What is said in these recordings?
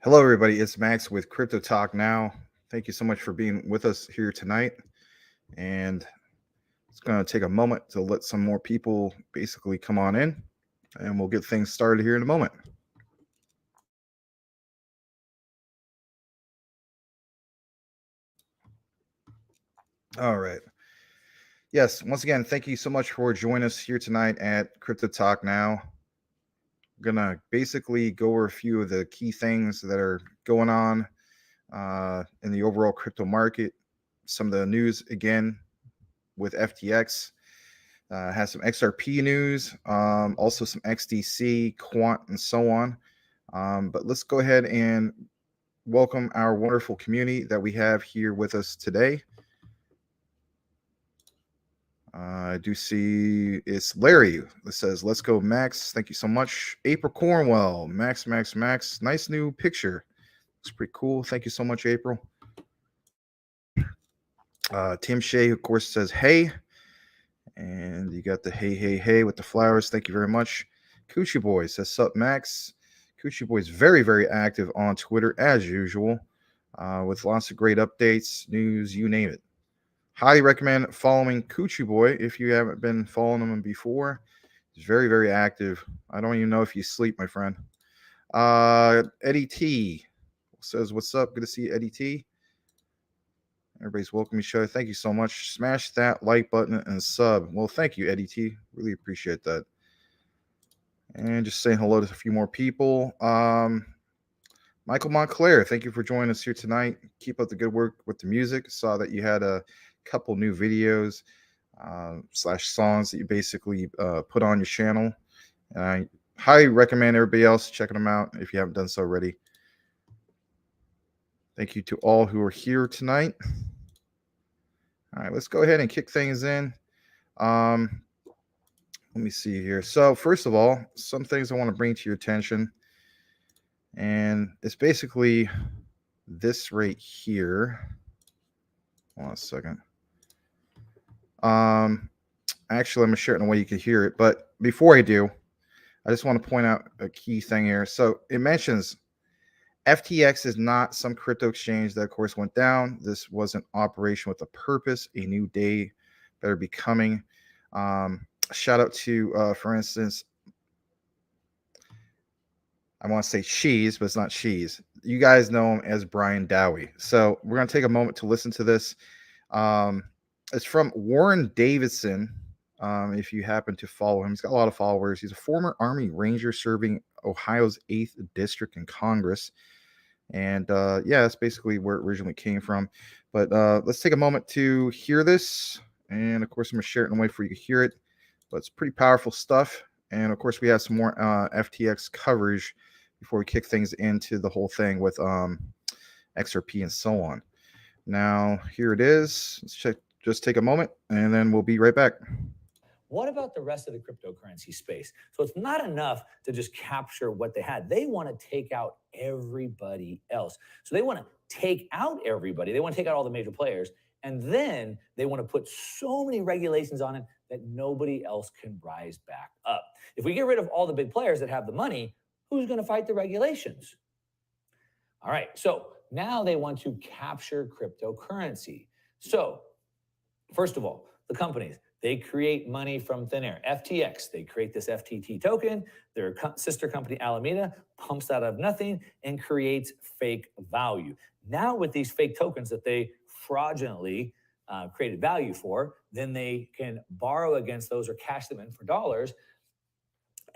Hello, everybody. It's Max with Crypto Talk Now. Thank you so much for being with us here tonight. And it's going to take a moment to let some more people basically come on in, and we'll get things started here in a moment. All right. Yes, once again, thank you so much for joining us here tonight at Crypto Talk Now. We're going to basically go over a few of the key things that are going on in the overall crypto market, some of the news again with FTX. Has some XRP news, also some XDC, Quant, and so on. But let's go ahead and welcome our wonderful community that we have here with us today. I do see it's Larry that says, "Let's go, Max." Thank you so much. April Cornwell, Max, Max, Max. Nice new picture. Looks pretty cool. Thank you so much, April. Tim Shea, of course, says, "Hey." And you got the hey, hey, hey with the flowers. Thank you very much. Coochie Boy says, "Sup, Max." Coochie Boy is very, very active on Twitter as usual, with lots of great updates, news, you name it. Highly recommend following Coochie Boy if you haven't been following him before. He's very, very active. I don't even know if you sleep, my friend. Eddie T says, "What's up? Good to see you, Eddie T." Everybody's welcome each other. Thank you so much. Smash that like button and sub. Well, thank you, Eddie T. Really appreciate that. And just saying hello to a few more people. Michael Montclair, thank you for joining us here tonight. Keep up the good work with the music. Saw that you had a couple new videos slash songs that you basically put on your channel. And I highly recommend everybody else checking them out if you haven't done so already. Thank you to all who are here tonight. All right, let's go ahead and kick things in. Let me see here. So, first of all, some things I want to bring to your attention. And it's basically this right here. Hold on a second. Actually, I'm gonna share it in a way you can hear it. But before I do, I just want to point out a key thing here. So it mentions FTX is not some crypto exchange that, of course, went down. This was an operation with a purpose. A new day better be coming. Shout out to, for instance, I want to say Cheese, but it's not Cheese. You guys know him as Brian Dowie. So we're going to take a moment to listen to this. It's from Warren Davidson. If you happen to follow him, he's got a lot of followers. He's a former Army Ranger serving Ohio's 8th District in Congress. And yeah, that's basically where it originally came from. But let's take a moment to hear this. And of course, I'm going to share it in a way for you to hear it. But it's pretty powerful stuff. And of course, we have some more FTX coverage before we kick things into the whole thing with XRP and so on. Now, here it is. Let's check. Just take a moment, and then we'll be right back. What about the rest of the cryptocurrency space? So it's not enough to just capture what they had. They want to take out everybody else. So they want to take out everybody. They want to take out all the major players. And then they want to put so many regulations on it that nobody else can rise back up. If we get rid of all the big players that have the money, who's going to fight the regulations? All right. So now they want to capture cryptocurrency. So first of all, the companies, they create money from thin air. FTX, they create this FTT token. Their sister company, Alameda, pumps out of nothing and creates fake value. Now with these fake tokens that they fraudulently created value for, then they can borrow against those or cash them in for dollars.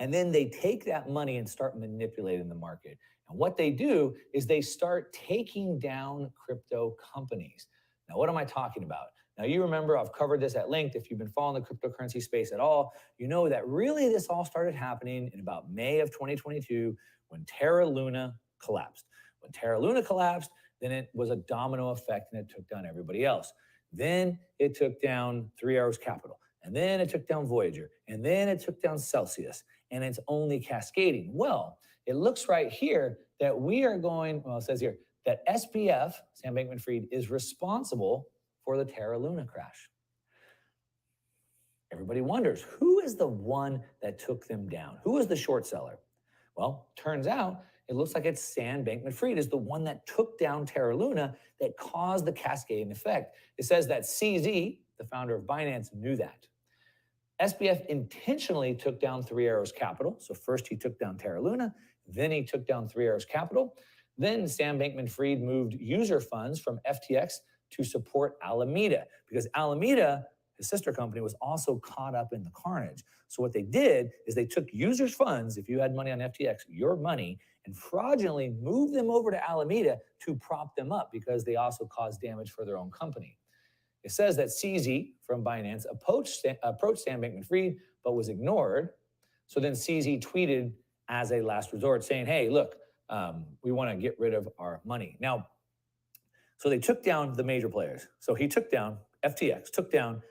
And then they take that money and start manipulating the market. And what they do is they start taking down crypto companies. Now, what am I talking about? Now, you remember I've covered this at length. If you've been following the cryptocurrency space at all, you know that really this all started happening in about May of 2022 when Terra Luna collapsed. When Terra Luna collapsed, then it was a domino effect and it took down everybody else. Then it took down 3 Arrows Capital. And then it took down Voyager. And then it took down Celsius. And it's only cascading. Well, it looks right here that we are going, well, it says here that SBF, Sam Bankman-Fried, is responsible for the Terra Luna crash. Everybody wonders, who is the one that took them down? Who is the short seller? Well, turns out It looks like it's Sam Bankman-Fried is the one that took down Terra Luna that caused the cascading effect. It says that CZ, the founder of Binance, knew that. SBF intentionally took down Three Arrows Capital. So first he took down Terra Luna, then he took down Three Arrows Capital. Then Sam Bankman-Fried moved user funds from FTX to support Alameda because Alameda, his sister company, was also caught up in the carnage. So what they did is they took users' funds, if you had money on FTX, your money, and fraudulently moved them over to Alameda to prop them up because they also caused damage for their own company. It says that CZ from Binance approached Sam Bankman-Fried, but was ignored. So then CZ tweeted as a last resort saying, hey, look, we want to get rid of our money. Now, so they took down the major players. So he took down FTX, took down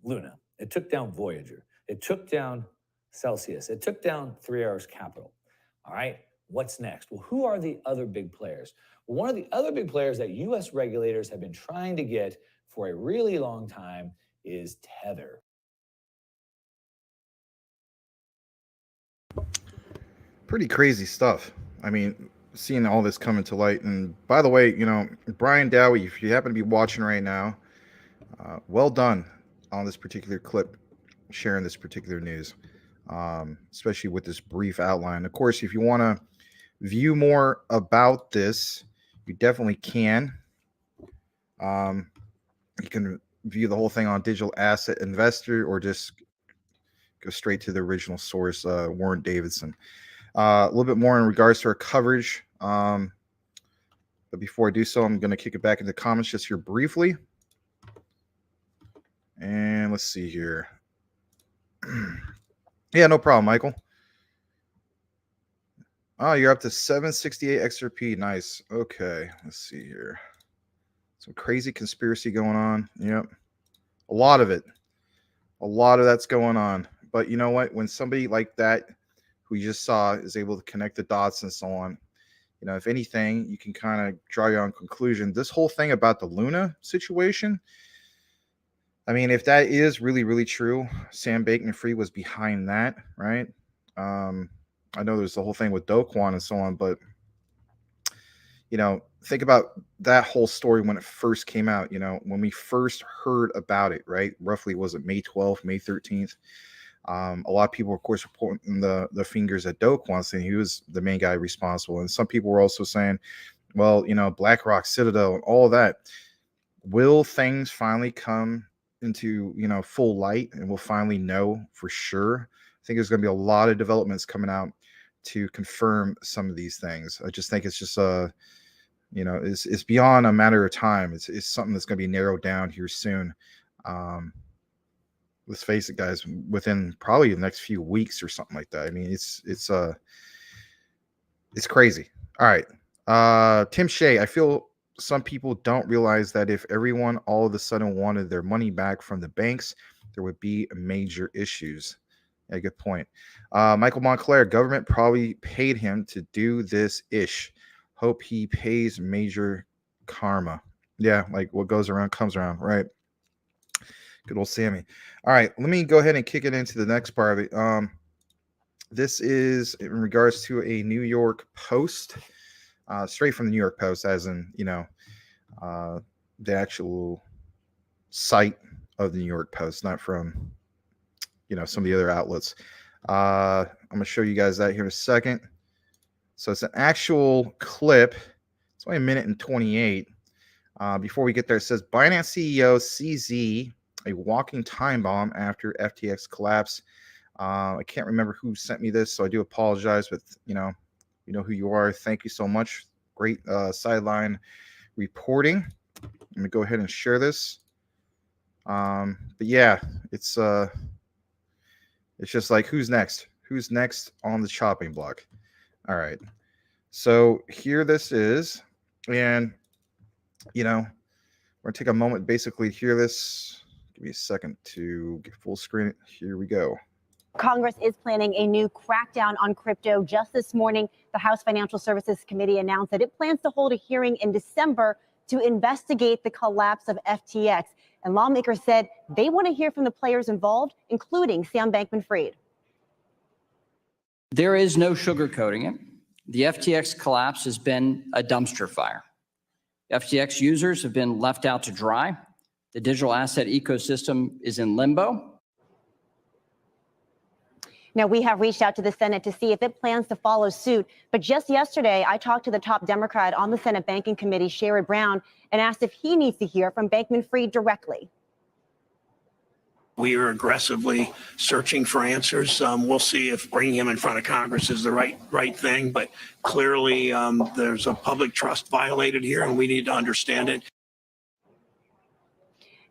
Luna. It took down Voyager. It took down Celsius. It took down Three Arrows Capital. All right, what's next? Well, who are the other big players? Well, one of the other big players that U.S. regulators have been trying to get for a really long time is Tether. Pretty crazy stuff. I mean, seeing all this coming to light. And by the way, Brian Dowie, if you happen to be watching right now, well done on this particular clip, sharing this particular news, especially with this brief outline. Of course, if you want to view more about this, you definitely can. You can view the whole thing on Digital Asset Investor or just go straight to the original source, Warren Davidson. A little bit more in regards to our coverage. But before I do so, I'm going to kick it back into the comments just here briefly. And let's see here. Yeah, no problem, Michael. Oh, you're up to 768 XRP. Nice. Okay, let's see here. Some crazy conspiracy going on. Yep. A lot of it. A lot of that's going on. But you know what? When somebody like that, who you just saw, is able to connect the dots and so on, if anything, you can kind of draw your own conclusion. This whole thing about the Luna situation, I mean, if that is really, really true, Sam Bankman-Fried was behind that, right? I know there's the whole thing with Do Kwon and so on, but think about that whole story when it first came out, when we first heard about it, right? Roughly, was it May 12th, May 13th? A lot of people, of course, were pointing the fingers at Do Kwon, saying he was the main guy responsible. And some people were also saying, well, BlackRock, Citadel, and all of that. Will things finally come into, full light and we'll finally know for sure? I think there's going to be a lot of developments coming out to confirm some of these things. I just think it's just it's beyond a matter of time. It's something that's going to be narrowed down here soon. Let's face it, guys, within probably the next few weeks or something like that. I mean, it's crazy. All right. Tim Shea, I feel some people don't realize that if everyone all of a sudden wanted their money back from the banks, there would be major issues. Yeah, good point. Michael Montclair, government probably paid him to do this ish. Hope he pays major karma. Yeah, like what goes around comes around, right? Good old Sammy. All right, let me go ahead and kick it into the next part of it. This is in regards to a New York Post, straight from the New York Post, as in, the actual site of the New York Post, not from, some of the other outlets. I'm going to show you guys that here in a second. So it's an actual clip. It's only 1 minute and 28. Before we get there, it says Binance CEO CZ, a walking time bomb after FTX collapse. I can't remember who sent me this, so I do apologize, but you know who you are. Thank you so much. Great sideline reporting. Let me go ahead and share this. But yeah, it's just like, who's next? Who's next on the chopping block? All right. So here this is, and we're gonna take a moment basically to hear this. Give me a second to get full screen. Here we go. Congress is planning a new crackdown on crypto. Just this morning, the House Financial Services Committee announced that it plans to hold a hearing in December to investigate the collapse of FTX. And lawmakers said they want to hear from the players involved, including Sam Bankman-Fried. There is no sugarcoating it. The FTX collapse has been a dumpster fire. FTX users have been left out to dry. The digital asset ecosystem is in limbo. Now, we have reached out to the Senate to see if it plans to follow suit. But just yesterday, I talked to the top Democrat on the Senate Banking Committee, Sherrod Brown, and asked if he needs to hear from Bankman-Fried directly. We are aggressively searching for answers. We'll see if bringing him in front of Congress is the right thing. But clearly, there's a public trust violated here, and we need to understand it.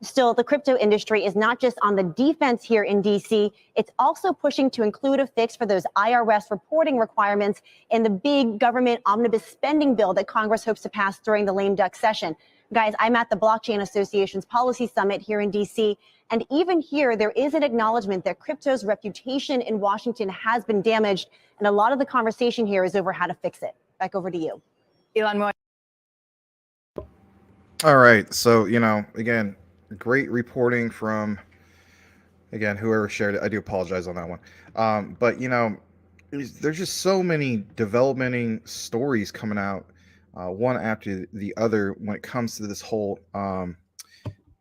Still, the crypto industry is not just on the defense here in D.C. It's also pushing to include a fix for those IRS reporting requirements in the big government omnibus spending bill that Congress hopes to pass during the lame duck session. Guys, I'm at the Blockchain Association's Policy Summit here in D.C., and even here, there is an acknowledgement that crypto's reputation in Washington has been damaged, and a lot of the conversation here is over how to fix it. Back over to you. Elon Musk. All right. So, again, great reporting from, again, whoever shared it. I do apologize on that one. But, there's just so many developing stories coming out, one after the other, when it comes to this whole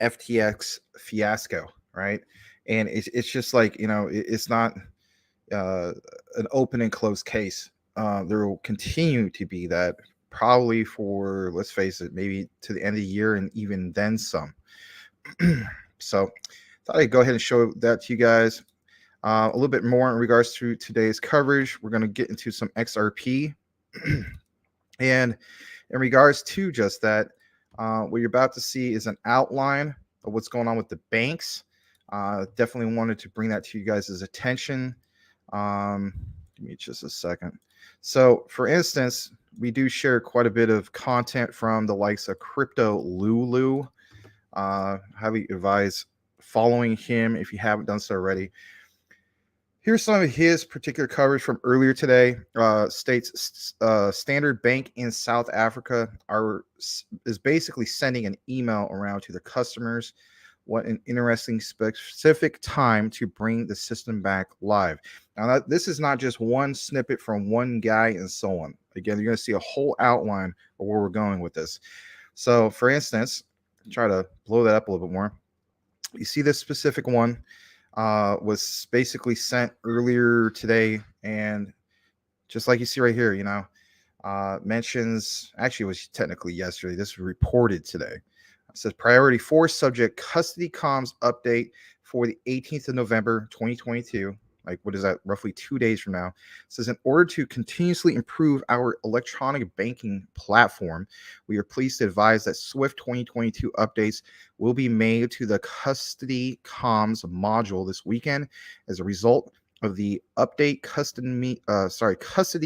FTX fiasco, right? And it's just like, it's not an open and closed case. There will continue to be that probably for, let's face it, maybe to the end of the year and even then some. So thought I'd go ahead and show that to you guys a little bit more in regards to today's coverage. We're going to get into some XRP. And in regards to just that, what you're about to see is an outline of what's going on with the banks. Definitely wanted to bring that to you guys' attention. Give me just a second. So, for instance, we do share quite a bit of content from the likes of Crypto Lulu. Highly advise following him if you haven't done so already. Here's some of his particular coverage from earlier today. States Standard Bank in South Africa is basically sending an email around to the customers. What an interesting specific time to bring the system back live. Now, this is not just one snippet from one guy and so on. Again, you're going to see a whole outline of where we're going with this. So, for instance, try to blow that up a little bit more. You see this specific one was basically sent earlier today, and just like you see right here, mentions, actually it was technically yesterday, this was reported today. It says priority 4 subject custody comms update for the 18th of November 2022. Like, what is that? Roughly 2 days from now. It says, in order to continuously improve our electronic banking platform, we are pleased to advise that Swift 2022 updates will be made to the custody comms module this weekend. As a result of the update, custody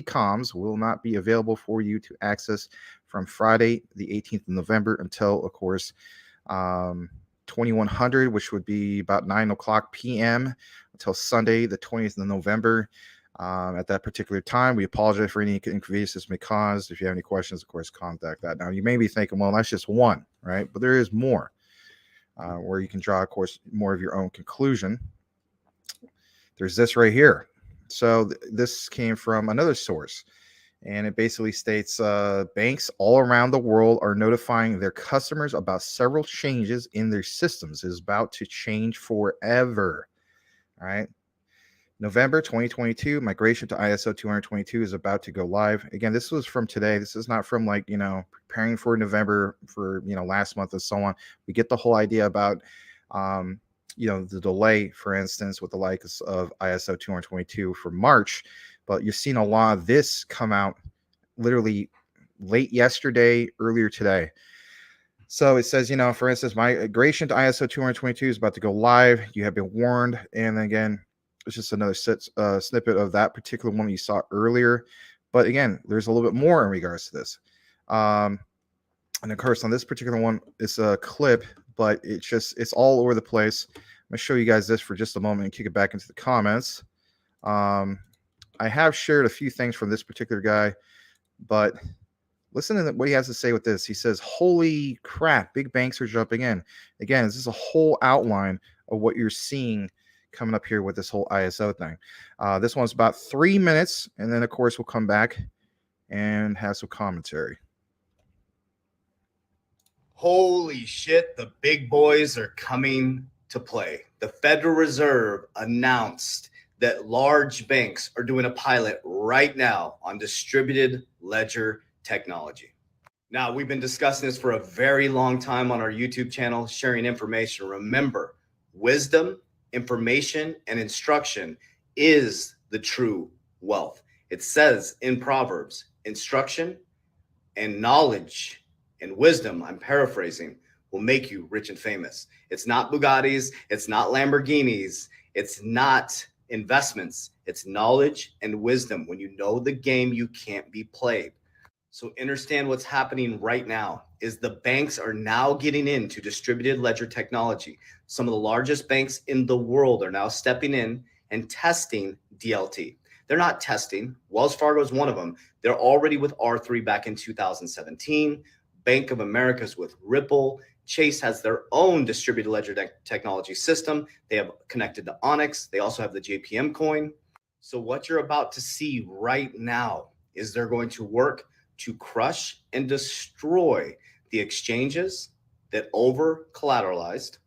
comms will not be available for you to access from Friday, the 18th of November until, of course, 2100, which would be about 9:00 p.m. until Sunday, the 20th of November. At that particular time, we apologize for any inconvenience this may cause. If you have any questions, of course, contact that. Now, you may be thinking, well, that's just one, right? But there is more, where you can draw, of course, more of your own conclusion. There's this right here. So this came from another source. And it basically states banks all around the world are notifying their customers about several changes in their systems. It is about to change forever. All right. November 2022, migration to ISO 222 is about to go live. Again, this was from today. This is not from preparing for November for, last month and so on. We get the whole idea about, the delay, for instance, with the likes of ISO 222 for March. But you're seeing a lot of this come out literally late yesterday, earlier today. So it says, for instance, migration to ISO 222 is about to go live. You have been warned. And again, it's just another snippet of that particular one you saw earlier. But again, there's a little bit more in regards to this. And of course, on this particular one, it's a clip, but it's all over the place. I'm going to show you guys this for just a moment and kick it back into the comments. I have shared a few things from this particular guy, but listen to what he has to say with this. He says, holy crap, big banks are jumping in. Again, this is a whole outline of what you're seeing coming up here with this whole ISO thing. This one's about 3 minutes, and then, of course, we'll come back and have some commentary. Holy shit, the big boys are coming to play. The Federal Reserve announced that large banks are doing a pilot right now on distributed ledger technology. Now, we've been discussing this for a very long time on our YouTube channel, sharing information. Remember, wisdom, information, and instruction is the true wealth. It says in Proverbs, instruction and knowledge and wisdom, I'm paraphrasing, will make you rich and famous. It's not Bugattis, it's not Lamborghinis, it's not investments, it's knowledge and wisdom. When you know the game, you can't be played. So understand what's happening right now is the banks are now getting into distributed ledger technology. Some of the largest banks in the world are now stepping in and testing DLT. They're not testing. Wells Fargo is one of them. They're already with R3 back in 2017. Bank of America's with Ripple. Chase has their own distributed ledger technology system. They have connected to Onyx. They also have the JPM coin. So what you're about to see right now is they're going to work to crush and destroy the exchanges that over collateralized,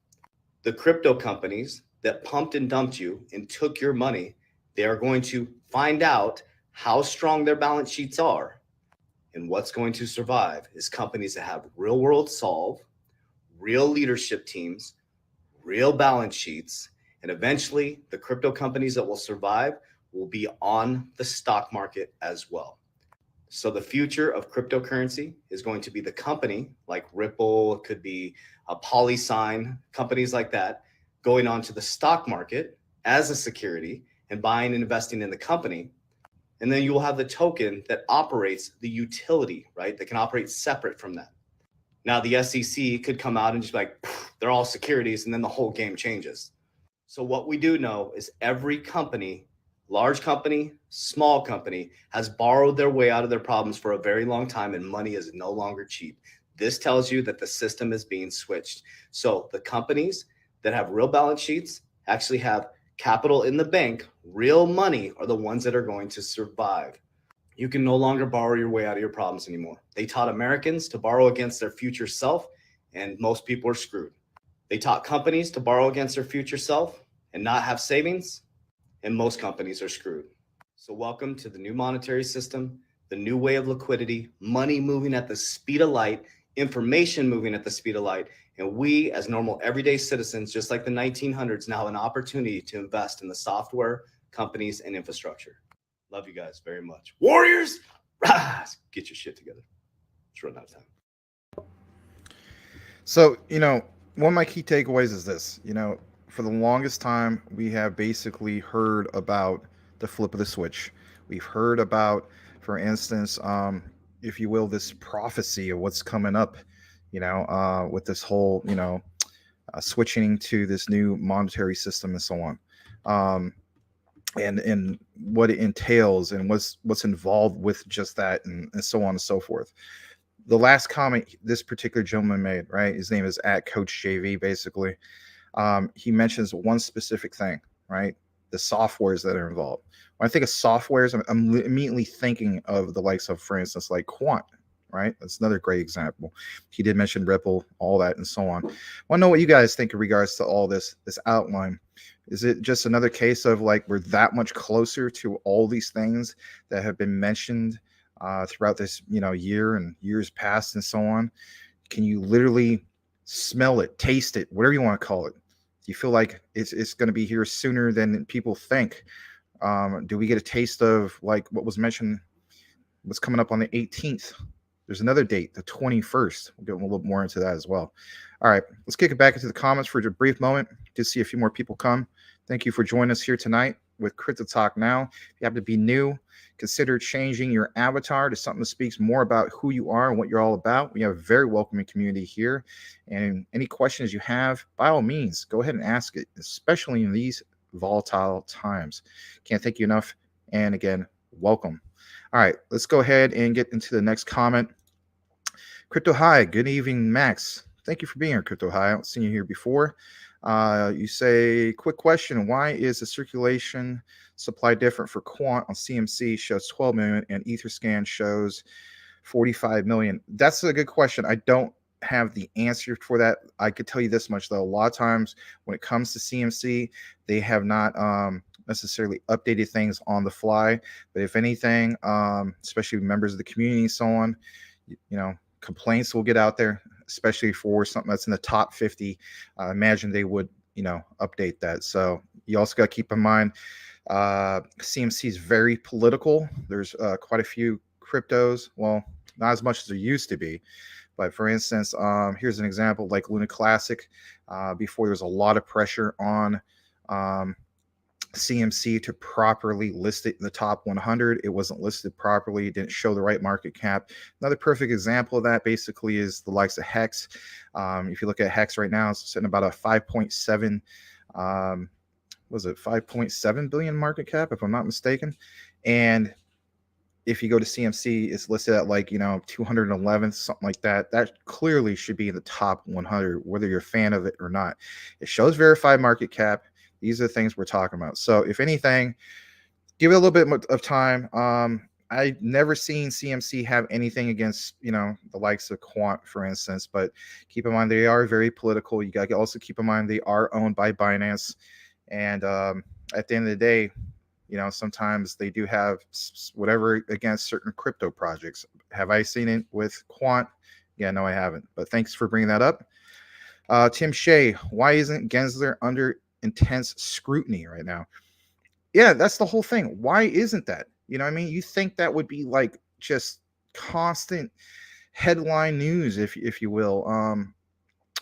the crypto companies that pumped and dumped you and took your money. They are going to find out how strong their balance sheets are. And what's going to survive is companies that have real world solve, real leadership teams, real balance sheets, and eventually the crypto companies that will survive will be on the stock market as well. So the future of cryptocurrency is going to be the company like Ripple, it could be a PolySign, companies like that, going onto the stock market as a security and buying and investing in the company. And then you will have the token that operates the utility, right? That can operate separate from that. Now the SEC could come out and just be like, they're all securities, and then the whole game changes. So what we do know is every company, large company, small company, has borrowed their way out of their problems for a very long time, and money is no longer cheap. This tells you that the system is being switched. So the companies that have real balance sheets actually have capital in the bank, real money, are the ones that are going to survive. You can no longer borrow your way out of your problems anymore. They taught Americans to borrow against their future self, and most people are screwed. They taught companies to borrow against their future self and not have savings, and most companies are screwed. So welcome to the new monetary system, the new way of liquidity, money moving at the speed of light, information moving at the speed of light. And we, as normal everyday citizens, just like the 1900s, now have an opportunity to invest in the software, companies, and infrastructure. Love you guys very much. Warriors, rise, get your shit together. It's running out of time. So, one of my key takeaways is this. For the longest time, we have basically heard about the flip of the switch. We've heard about, for instance, if you will, this prophecy of what's coming up, with this whole, switching to this new monetary system and so on. And what it entails and what's involved with just that and so on and so forth. The last comment this particular gentleman made, right? His name is @CoachJV, basically. He mentions one specific thing, right? The softwares that are involved. When I think of softwares, I'm immediately thinking of the likes of, for instance, like Quant, right? That's another great example. He did mention Ripple, all that, and so on. I want to know what you guys think in regards to all this outline. Is it just another case of like we're that much closer to all these things that have been mentioned throughout this, year and years past and so on? Can you literally smell it, taste it, whatever you want to call it? Do you feel like it's going to be here sooner than people think? Do we get a taste of like what was mentioned, what's coming up on the 18th? There's another date, the 21st. We'll get a little more into that as well. All right, let's kick it back into the comments for a brief moment. Just see a few more people come. Thank you for joining us here tonight with Crypto Talk Now. If you happen to be new, consider changing your avatar to something that speaks more about who you are and what you're all about. We have a very welcoming community here. And any questions you have, by all means, go ahead and ask it, especially in these volatile times. Can't thank you enough. And again, welcome. All right, let's go ahead and get into the next comment. Crypto High, good evening, Max. Thank you for being here, Crypto High. I haven't seen you here before. You say, quick question: why is the circulation supply different for Quant on CMC shows 12 million and Etherscan shows 45 million? That's a good question. I don't have the answer for that. I could tell you this much though: a lot of times when it comes to CMC, they have not necessarily updated things on the fly. But if anything, especially members of the community and so on, you know, complaints will get out there, especially for something that's in the top 50. Imagine they would, you know, update that. So you also got to keep in mind, CMC is very political. There's quite a few cryptos. Well, not as much as there used to be. But for instance, here's an example like Luna Classic. Before, there was a lot of pressure on CMC to properly list it in the top 100. It wasn't listed properly. It didn't show the right market cap. Another perfect example of that basically is the likes of Hex. If you look at Hex right now, it's sitting about a 5.7, was it 5.7 billion market cap, if I'm not mistaken. And if you go to CMC, it's listed at like, you know, 211th, something like that. That clearly should be in the top 100, whether you're a fan of it or not. It shows verified market cap. These are the things we're talking about. So if anything, give it a little bit of time. I've never seen CMC have anything against, you know, the likes of Quant, for instance, but keep in mind they are very political. You got to also keep in mind they are owned by Binance. And at the end of the day, you know, sometimes they do have whatever against certain crypto projects. Have I seen it with Quant? Yeah, no, I haven't. But thanks for bringing that up. Tim Shea, why isn't Gensler under intense scrutiny right now? Yeah, that's the whole thing. Why isn't that? You know what I mean? You think that would be like just constant headline news, if you will.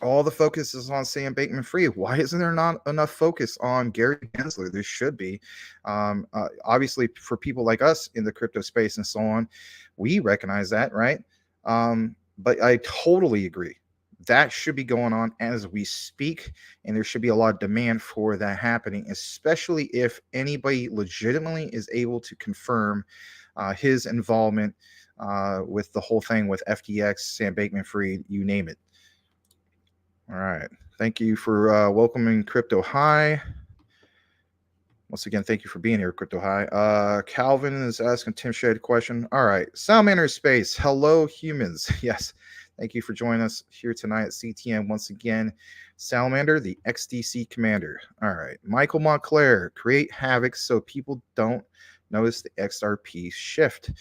All the focus is on Sam Bankman-Fried. Why isn't there not enough focus on Gary Gensler? There should be. Obviously, for people like us in the crypto space and so on, we recognize that, right? But I totally agree. That should be going on as we speak, and there should be a lot of demand for that happening, especially if anybody legitimately is able to confirm his involvement with the whole thing with FTX, Sam Bankman-Fried, you name it. All right. Thank you for welcoming Crypto High. Once again, thank you for being here, Crypto High. Calvin is asking Tim Shea a question. All right. Salamander Space. Hello, humans. Yes. Thank you for joining us here tonight at CTN once again. Salamander, the XDC commander. All right. Michael Montclair, create havoc so people don't notice the XRP shift.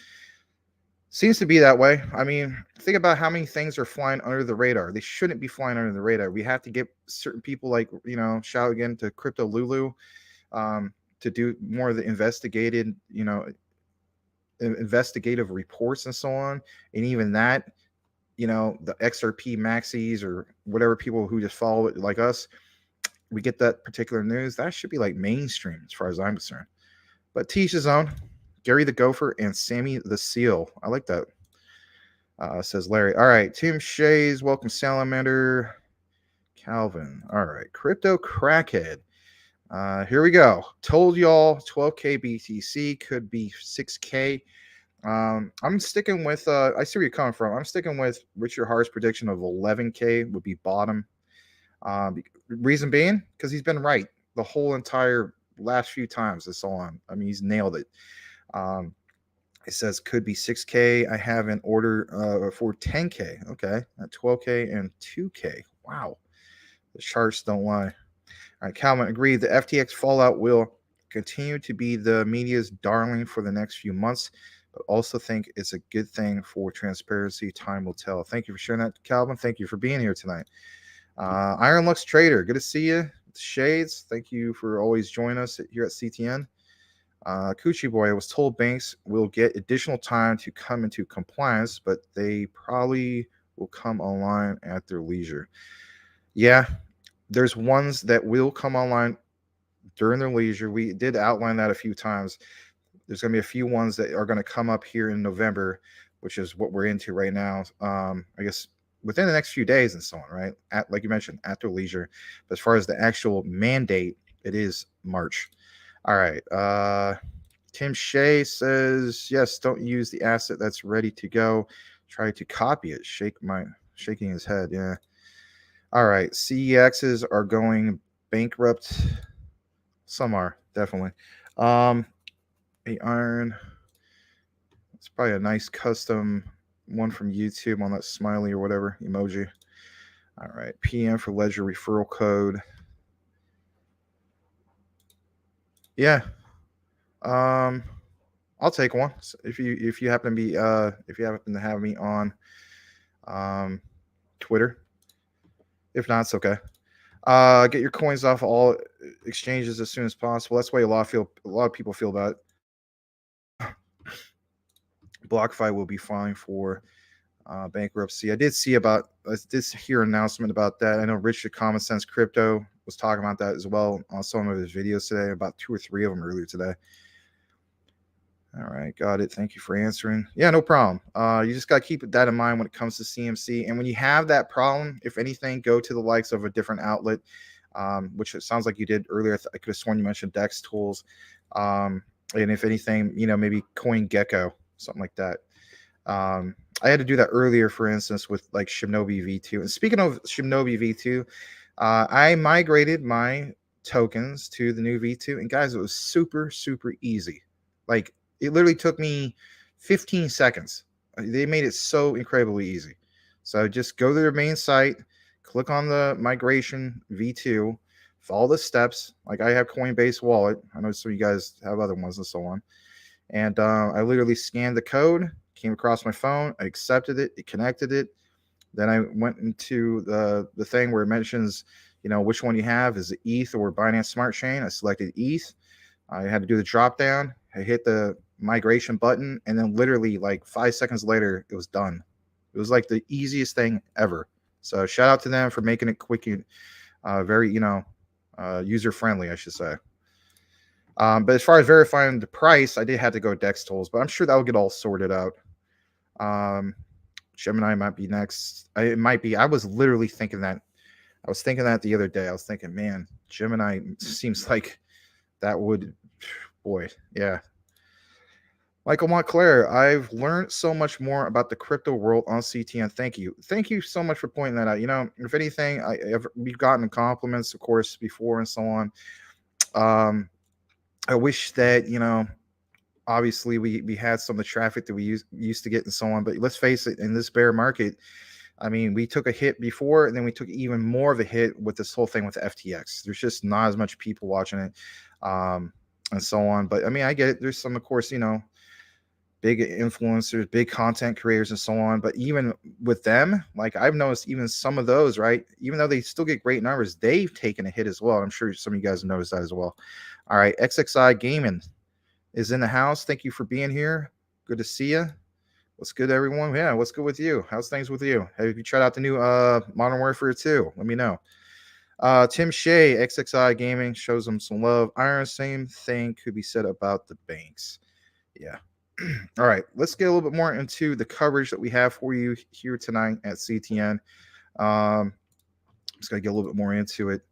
Seems to be that way. I mean, think about how many things are flying under the radar. They shouldn't be flying under the radar. We have to get certain people like, you know, shout again to Crypto Lulu to do more of the investigative reports and so on. And even that, you know, the XRP maxis or whatever people who just follow it like us, we get that particular news. That should be like mainstream as far as I'm concerned. But teach his own. Gary the Gopher and Sammy the Seal. I like that. Says Larry. All right. Tim Shays. Welcome, Salamander. Calvin. All right. Crypto Crackhead. Here we go. Told y'all 12K BTC could be 6K. I'm sticking with, I see where you're coming from. I'm sticking with Richard Hart's prediction of 11K would be bottom. Reason being, because he's been right the whole entire last few times and so on. I mean, he's nailed it. It says could be 6K. I have an order for 10K. Okay, at 12K and 2K. Wow, the charts don't lie. All right, Calvin agreed. The FTX fallout will continue to be the media's darling for the next few months, but also think it's a good thing for transparency. Time will tell. Thank you for sharing that, Calvin. Thank you for being here tonight. Iron Lux Trader, good to see you. Shades, thank you for always joining us here at CTN. Coochie Boy, I was told banks will get additional time to come into compliance, but they probably will come online at their leisure. Yeah, there's ones that will come online during their leisure. We did outline that a few times. There's going to be a few ones that are going to come up here in November, which is what we're into right now. I guess within the next few days and so on, right? Like you mentioned, at their leisure. But as far as the actual mandate, it is March. All right. Tim Shea says, yes, don't use the asset that's ready to go. Try to copy it. Shaking his head. Yeah. All right. CEXs are going bankrupt. Some are definitely. A iron. It's probably a nice custom one from YouTube on that smiley or whatever emoji. All right, PM for Ledger referral code. Yeah. I'll take one if you happen to be if you happen to have me on Twitter. If not, it's okay. Get your coins off all exchanges as soon as possible. That's the way a lot of people feel about it. BlockFi will be filing for bankruptcy. I did hear an announcement about that. I know Richard Common Sense Crypto was talking about that as well on some of his videos today, about 2 or 3 of them earlier today. All right, got it. Thank you for answering. Yeah, no problem. You just got to keep that in mind when it comes to CMC. And when you have that problem, if anything, go to the likes of a different outlet, which it sounds like you did earlier. I could have sworn you mentioned Dex Tools. And if anything, maybe CoinGecko, something like that. I had to do that earlier, for instance, with like Shinobi V2. And speaking of Shinobi V2, I migrated my tokens to the new V2. And guys, it was super, super easy. Like, it literally took me 15 seconds. They made it so incredibly easy. So just go to their main site, click on the migration V2, follow the steps. Like I have Coinbase Wallet. I know some of you guys have other ones and so on. And I literally scanned the code, came across my phone, I accepted it, it connected it. Then I went into the thing where it mentions, which one you have. Is it ETH or Binance Smart Chain? I selected ETH. I had to do the drop down. I hit the migration button, and then literally like 5 seconds later, it was done. It was like the easiest thing ever. So shout out to them for making it quick and very, user friendly, I should say. But as far as verifying the price, I did have to go Dex Tools, but I'm sure that will get all sorted out. Gemini might be next. It might be. I was literally thinking that. I was thinking that the other day. I was thinking, man, Gemini seems like that would, boy, yeah. Michael Montclair, I've learned so much more about the crypto world on CTN. Thank you. Thank you so much for pointing that out. If anything, we've gotten compliments, of course, before and so on. I wish that, obviously we had some of the traffic that we used to get and so on. But let's face it, in this bear market, I mean, we took a hit before, and then we took even more of a hit with this whole thing with FTX. There's just not as much people watching it and so on. But, I mean, I get it. There's some, of course, big influencers, big content creators and so on. But even with them, like I've noticed even some of those, right, even though they still get great numbers, they've taken a hit as well. I'm sure some of you guys have noticed that as well. All right, XXI Gaming is in the house. Thank you for being here. Good to see you. What's good, everyone? Yeah, what's good with you? How's things with you? Have you tried out the new Modern Warfare 2? Let me know. Tim Shea, XXI Gaming, shows them some love. Iron, same thing could be said about the banks. Yeah. All right, let's get a little bit more into the coverage that we have for you here tonight at CTN. Just got to get a little bit more into it.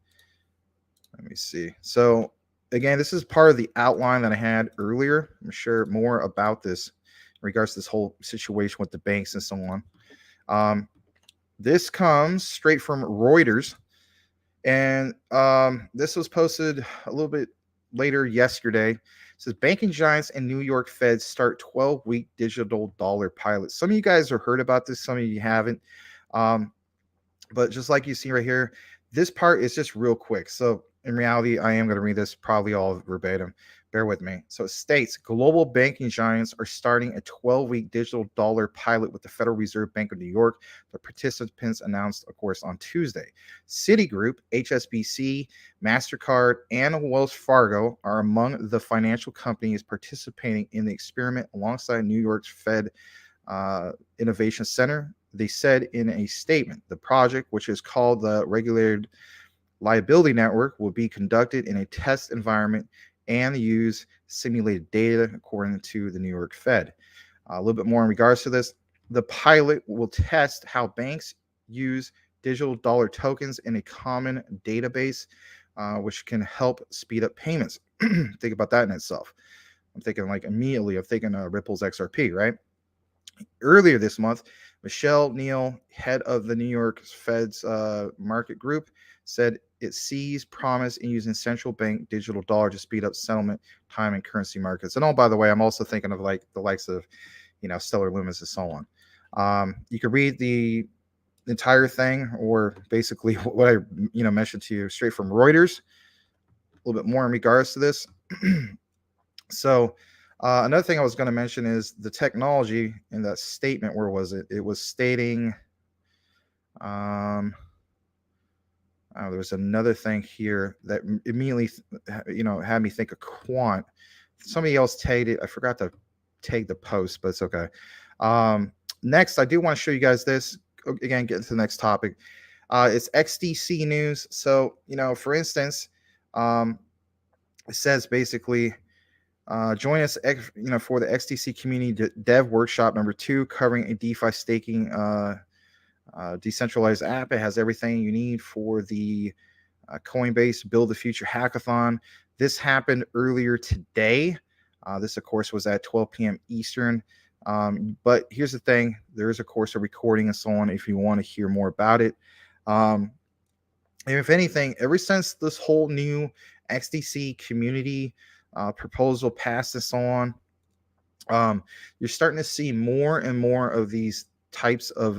Let me see. So, again, this is part of the outline that I had earlier. I'm sure more about this in regards to this whole situation with the banks and so on. This comes straight from Reuters, and this was posted a little bit later yesterday. It says banking giants and New York Fed start 12-week digital dollar pilot. Some of you guys have heard about this, some of you haven't. But just like you see right here, this part is just real quick. So in reality, I am going to read this probably all verbatim. Bear with me. So it states global banking giants are starting a 12-week digital dollar pilot with the Federal Reserve Bank of New York. The participants announced, of course, on Tuesday. Citigroup, HSBC, MasterCard, and Wells Fargo are among the financial companies participating in the experiment alongside New York's Fed Innovation Center. They said in a statement, the project, which is called the Regulated Liability Network, will be conducted in a test environment and use simulated data, according to the New York Fed. A little bit more in regards to this. The pilot will test how banks use digital dollar tokens in a common database, which can help speed up payments. Think about that in itself. I'm thinking like immediately, I'm thinking Ripple's XRP, right? Earlier this month, Michelle Neal, head of the New York Fed's market group, said it sees promise in using central bank digital dollar to speed up settlement time and currency markets. And oh, by the way, I'm also thinking of like the likes of, Stellar Lumens and so on. You could read the entire thing, or basically what I mentioned to you straight from Reuters. A little bit more in regards to this. So another thing I was going to mention is the technology in that statement. Where was it? It was stating. There was another thing here that immediately, had me think of quant. Somebody else tagged it. I forgot to tag the post, but it's okay. Next, I do want to show you guys this. Again, get into the next topic. It's XDC news. So, for instance, it says basically, join us, for the XDC Community Dev Workshop #2, covering a DeFi staking decentralized app. It has everything you need for the Coinbase Build the Future hackathon. This happened earlier today. This, of course, was at 12 p.m. Eastern. But here's the thing. There is, of course, a recording and so on if you want to hear more about it. And if anything, ever since this whole new XDC community proposal passed and so on, you're starting to see more and more of these types of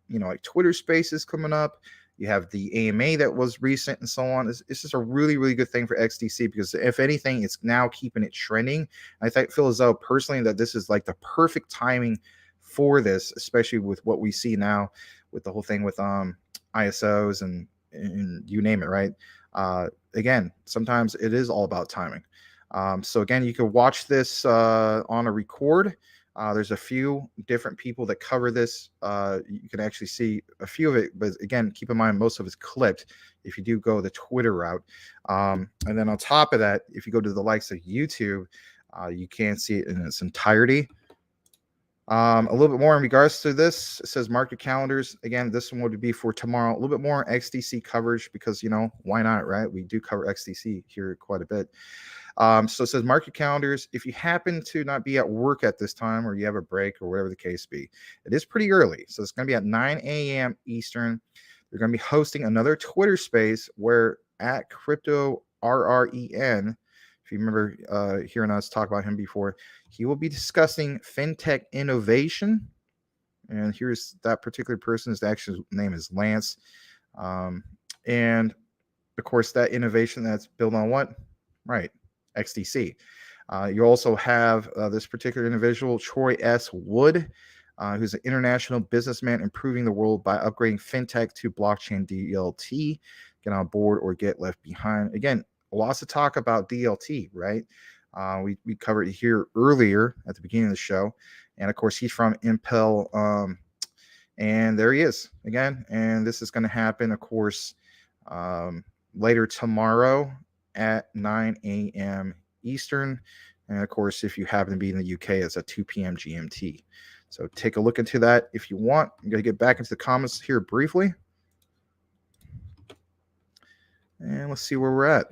like Twitter Spaces coming up. You have the AMA that was recent and so on. It's just a really, really good thing for XDC, because if anything, it's now keeping it trending. I feel as though personally that this is like the perfect timing for this, especially with what we see now with the whole thing with ISOs and you name it, right? Again, sometimes it is all about timing. So again, you can watch this on a record. There's a few different people that cover this. You can actually see a few of it, but again, keep in mind, most of it's clipped if you do go the Twitter route. And then on top of that, if you go to the likes of YouTube, you can see it in its entirety. A little bit more in regards to this. It says market calendars. Again, this one would be for tomorrow. A little bit more XDC coverage because, why not, right? We do cover XDC here quite a bit. So it says market calendars. If you happen to not be at work at this time, or you have a break, or whatever the case be, it is pretty early. So it's going to be at 9 a.m. Eastern. They're going to be hosting another Twitter space where at Crypto RREN, if you remember hearing us talk about him before, he will be discussing fintech innovation. And here's that particular person's actual name is Lance. And of course, that innovation that's built on what? Right. XDC. You also have this particular individual, Troy S. Wood, who's an international businessman improving the world by upgrading fintech to blockchain DLT. Get on board or get left behind. Again, lots of talk about DLT, right? We covered it here earlier at the beginning of the show. And of course, he's from Impel. And there he is again. And this is going to happen, of course, later tomorrow at 9 a.m. Eastern. And of course, if you happen to be in the UK, it's at 2 p.m. GMT. So take a look into that if you want. I'm going to get back into the comments here briefly. And let's see where we're at.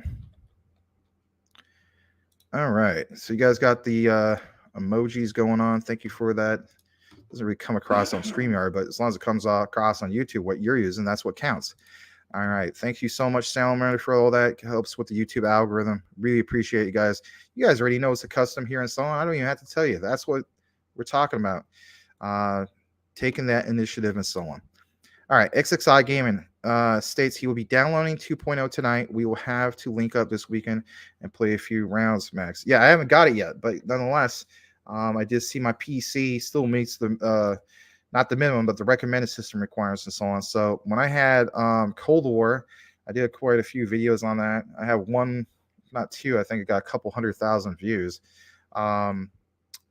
All right. So you guys got the emojis going on. Thank you for that. Doesn't really come across on StreamYard, but as long as it comes across on YouTube, what you're using, that's what counts. All right. Thank you so much, Salamander, for all that. It helps with the YouTube algorithm. Really appreciate you guys. You guys already know it's a custom here and so on. I don't even have to tell you. That's what we're talking about. Taking that initiative and so on. All right. XXI Gaming states he will be downloading 2.0 tonight. We will have to link up this weekend and play a few rounds, Max. Yeah, I haven't got it yet, but nonetheless, I did see my PC still meets the not the minimum, but the recommended system requirements and so on. So when I had Cold War, I did quite a few videos on that. I have one, not two. I think it got a couple 100,000 views. And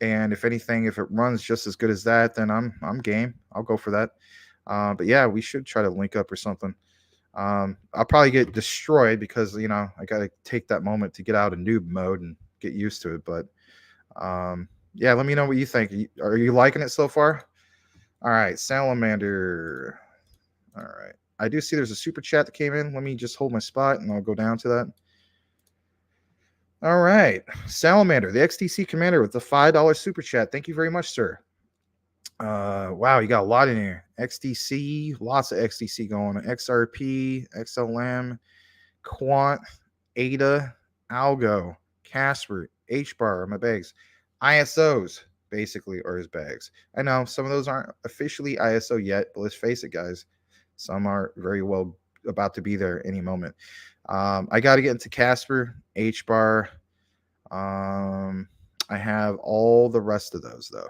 if anything, if it runs just as good as that, then I'm game. I'll go for that. But yeah, we should try to link up or something. I'll probably get destroyed because I got to take that moment to get out of noob mode and get used to it. But yeah, let me know what you think. Are you liking it so far? All right, Salamander. All right. I do see there's a super chat that came in. Let me just hold my spot and I'll go down to that. All right. Salamander, the XTC commander with the $5 super chat. Thank you very much, sir. Wow, you got a lot in here. XDC, lots of XDC going on. XRP, XLM, Quant, ADA, Algo, Casper, HBAR, my bags. ISOs, basically, are his bags. I know some of those aren't officially ISO yet, but let's face it, guys. Some are very well about to be there any moment. I got to get into Casper, HBAR. I have all the rest of those, though.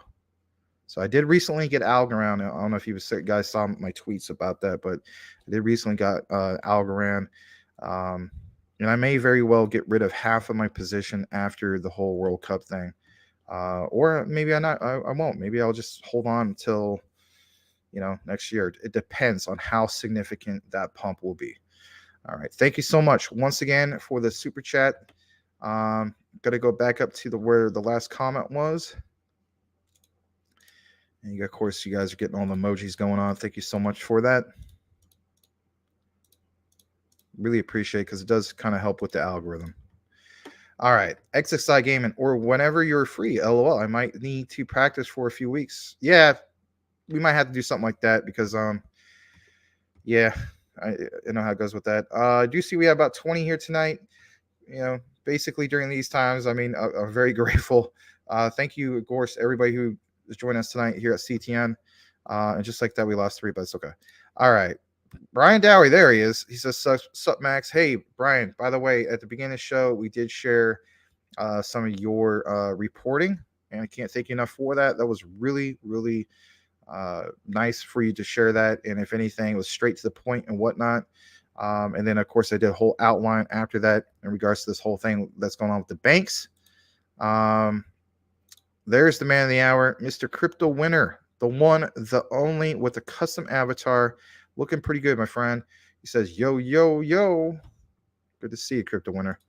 So I did recently get Algorand. I don't know if you guys saw my tweets about that, but I did recently got Algorand. And I may very well get rid of half of my position after the whole World Cup thing. Or maybe I won't. Maybe I'll just hold on until, next year. It depends on how significant that pump will be. All right. Thank you so much once again for the super chat. Got to go back up to where the last comment was. And of course, you guys are getting all the emojis going on. Thank you so much for that. Really appreciate it because it does kind of help with the algorithm. All right, XXI Gaming, or whenever you're free, LOL. I might need to practice for a few weeks. Yeah, we might have to do something like that because, yeah, I know how it goes with that. I do see we have about 20 here tonight. Basically during these times, I'm very grateful. Thank you, of course, everybody who is joining us tonight here at CTN. And just like that, we lost 3, but it's okay. All right. Brian Dowie, there he is. He says, sup, Max. Hey, Brian, by the way, at the beginning of the show, we did share some of your reporting, and I can't thank you enough for that. That was really, really nice for you to share that. And if anything, it was straight to the point and whatnot. And then, of course, I did a whole outline after that in regards to this whole thing that's going on with the banks. There's the man of the hour, Mr. Crypto Winner, the one, the only, with a custom avatar. Looking pretty good, my friend. He says, yo, yo, yo. Good to see you, Crypto Winner.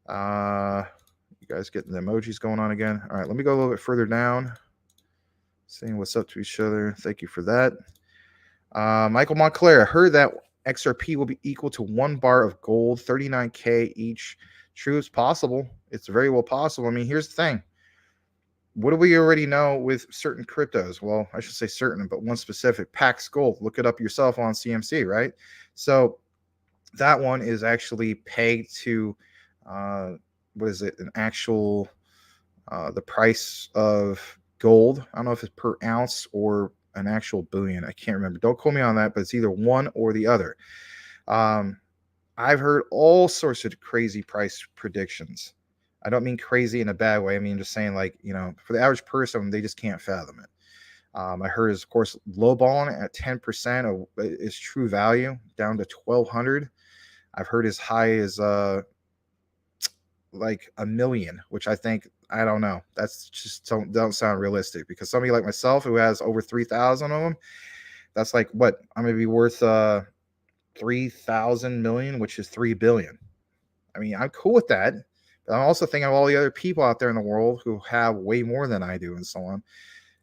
You guys getting the emojis going on again. All right, let me go a little bit further down. Saying what's up to each other. Thank you for that. Michael Montclair, I heard that XRP will be equal to 1 bar of gold, 39K each. True, it's possible. It's very well possible. Here's the thing. What do we already know with certain cryptos? Well, I should say certain, but one specific, Pax Gold. Look it up yourself on CMC, right? So that one is actually pegged to, what is it? An actual, the price of gold. I don't know if it's per ounce or an actual billion. I can't remember. Don't quote me on that, but it's either one or the other. I've heard all sorts of crazy price predictions. I don't mean crazy in a bad way. Just saying, for the average person, they just can't fathom it. I heard, of course, lowballing at 10% of its true value down to 1,200. I've heard as high as like $1 million, which I think, I don't know. That's just don't sound realistic, because somebody like myself who has over 3,000 of them, that's like what I'm going to be worth 3,000 million, which is 3 billion. I'm cool with that. But I'm also thinking of all the other people out there in the world who have way more than I do and so on.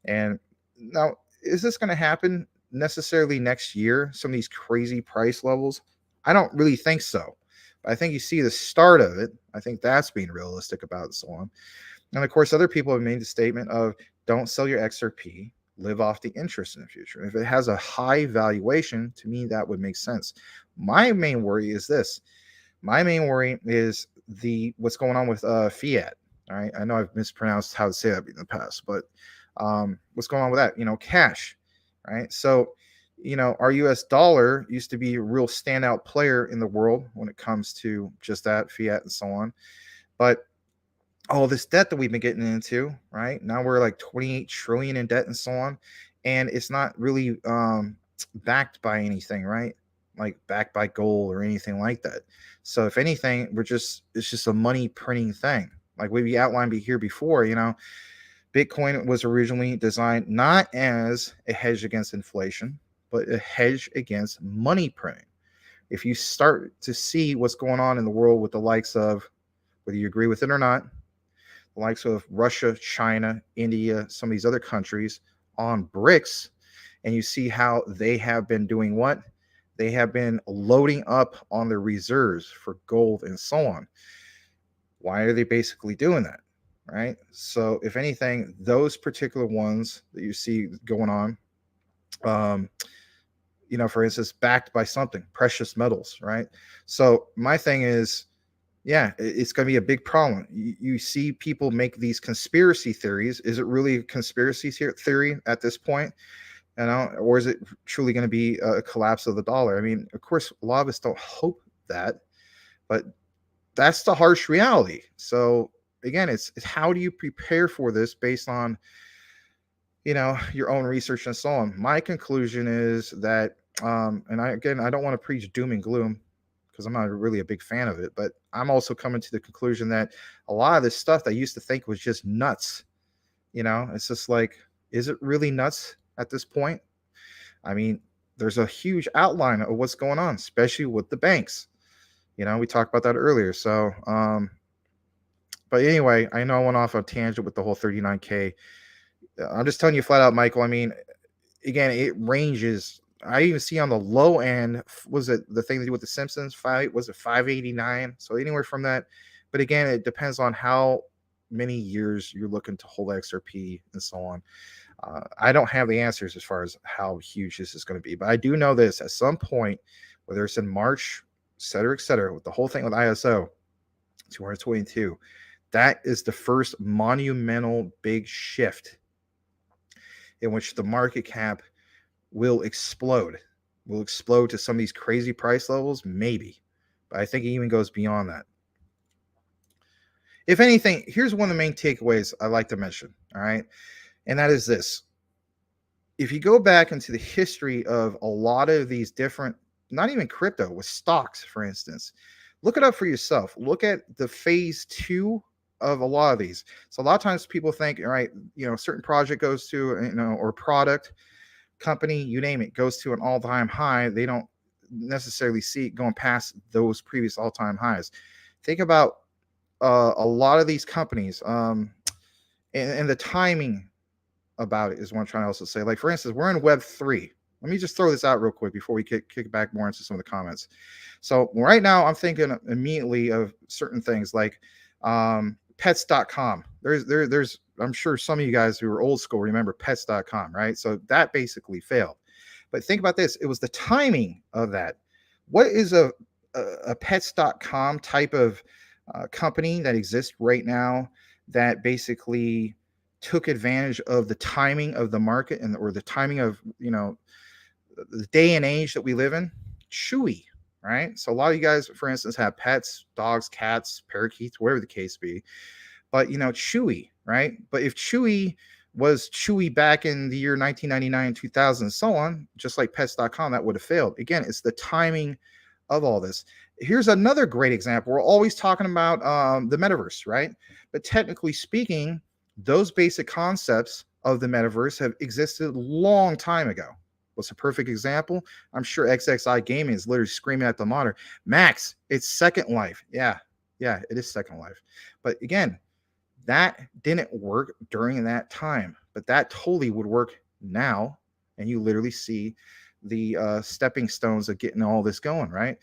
And now, is this going to happen necessarily next year? Some of these crazy price levels? I don't really think so. But I think you see the start of it. I think that's being realistic about and so on. And of course, other people have made the statement of don't sell your XRP, live off the interest in the future. If it has a high valuation, to me, that would make sense. My main worry is this. My main worry is what's going on with fiat. All right, I know I've mispronounced how to say that in the past, but what's going on with that? Cash, right? So, our U.S. dollar used to be a real standout player in the world when it comes to just that fiat and so on. But all this debt that we've been getting into, right? Now we're like 28 trillion in debt and so on, and it's not really backed by anything, right? Like backed by gold or anything like that. So if anything, it's just a money printing thing. Like we outlined here before, Bitcoin was originally designed not as a hedge against inflation, but a hedge against money printing. If you start to see what's going on in the world with the likes of, whether you agree with it or not, the likes of Russia, China, India, some of these other countries on BRICS, and you see how they have been doing what? They have been loading up on their reserves for gold and so on. Why are they basically doing that? right? So if anything, those particular ones that you see going on, for instance, backed by something, precious metals, right? So my thing is, yeah, it's going to be a big problem. You see people make these conspiracy theories. Is it really a conspiracy theory at this point? Or is it truly going to be a collapse of the dollar? I mean, of course, a lot of us don't hope that, but that's the harsh reality. So again, it's how do you prepare for this based on your own research and so on. My conclusion is that, I don't want to preach doom and gloom because I'm not really a big fan of it, but I'm also coming to the conclusion that a lot of this stuff that I used to think was just nuts, it's just like, is it really nuts at this point? I mean, there's a huge outline of what's going on, especially with the banks. We talked about that earlier. So, but anyway, I know I went off a tangent with the whole 39K. I'm just telling you flat out, Michael. I mean, again, it ranges. I even see on the low end, was it the thing to do with the Simpsons? Was it 589? So anywhere from that. But again, it depends on how many years you're looking to hold XRP and so on. I don't have the answers as far as how huge this is going to be, but I do know this: at some point, whether it's in March, et cetera, with the whole thing with ISO 222, that is the first monumental big shift in which the market cap will explode to some of these crazy price levels, maybe, but I think it even goes beyond that. If anything, here's one of the main takeaways I like to mention, all right, and that is this: if you go back into the history of a lot of these different, not even crypto, with stocks, for instance, look it up for yourself. Look at the phase 2 of a lot of these. So a lot of times people think, all right, a certain project goes to, or product, company, you name it, goes to an all-time high. They don't necessarily see it going past those previous all-time highs. Think about a lot of these companies, and the timing about it is what I'm trying to also say. Like, for instance, we're in Web 3. Let me just throw this out real quick before we kick back more into some of the comments. So right now, I'm thinking immediately of certain things like pets.com. There's I'm sure some of you guys who are old school remember pets.com, right? So that basically failed. But think about this: it was the timing of that. What is a pets.com type of company that exists right now that basically took advantage of the timing of the market or the timing of the day and age that we live in? Chewy, right? So a lot of you guys, for instance, have pets, dogs, cats, parakeets, whatever the case be. But Chewy, right? But if Chewy was Chewy back in the year 1999, 2000, and so on, just like pets.com, that would have failed. Again, it's the timing of all this. Here's another great example. We're always talking about the metaverse, right? But technically speaking, those basic concepts of the metaverse have existed a long time ago. What's a perfect example? I'm sure XXI Gaming is literally screaming at the monitor, Max, it's Second Life. Yeah, it is Second Life. But again, that didn't work during that time, but that totally would work now. And you literally see the stepping stones of getting all this going, right?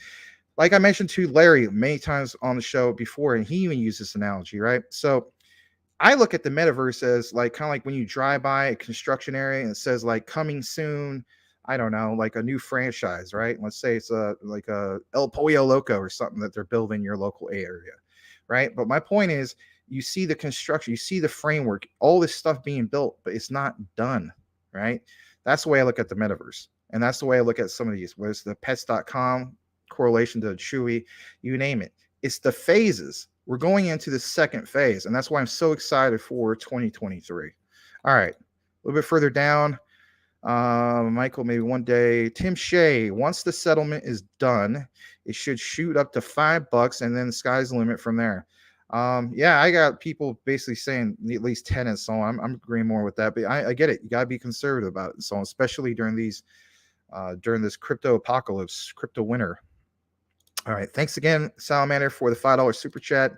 Like I mentioned to Larry many times on the show before, and he even used this analogy, right? So I look at the metaverse as like kind of like when you drive by a construction area and it says like coming soon, I don't know, like a new franchise, right? Let's say it's like a El Pollo Loco or something that they're building in your local area, right? But my point is, you see the construction, you see the framework, all this stuff being built, but it's not done, right? That's the way I look at the metaverse. And that's the way I look at some of these, whether it's the pets.com correlation to Chewy, you name it. It's the phases. We're going into the second phase, and that's why I'm so excited for 2023. All right, a little bit further down, Michael, maybe one day. Tim Shea, once the settlement is done, it should shoot up to $5, and then the sky's the limit from there. Yeah, I got people basically saying at least 10 and so on. I'm agreeing more with that, but I get it. You got to be conservative about it and so on, especially during these, during this crypto apocalypse, crypto winter. All right. Thanks again, Salamander, for the $5 super chat.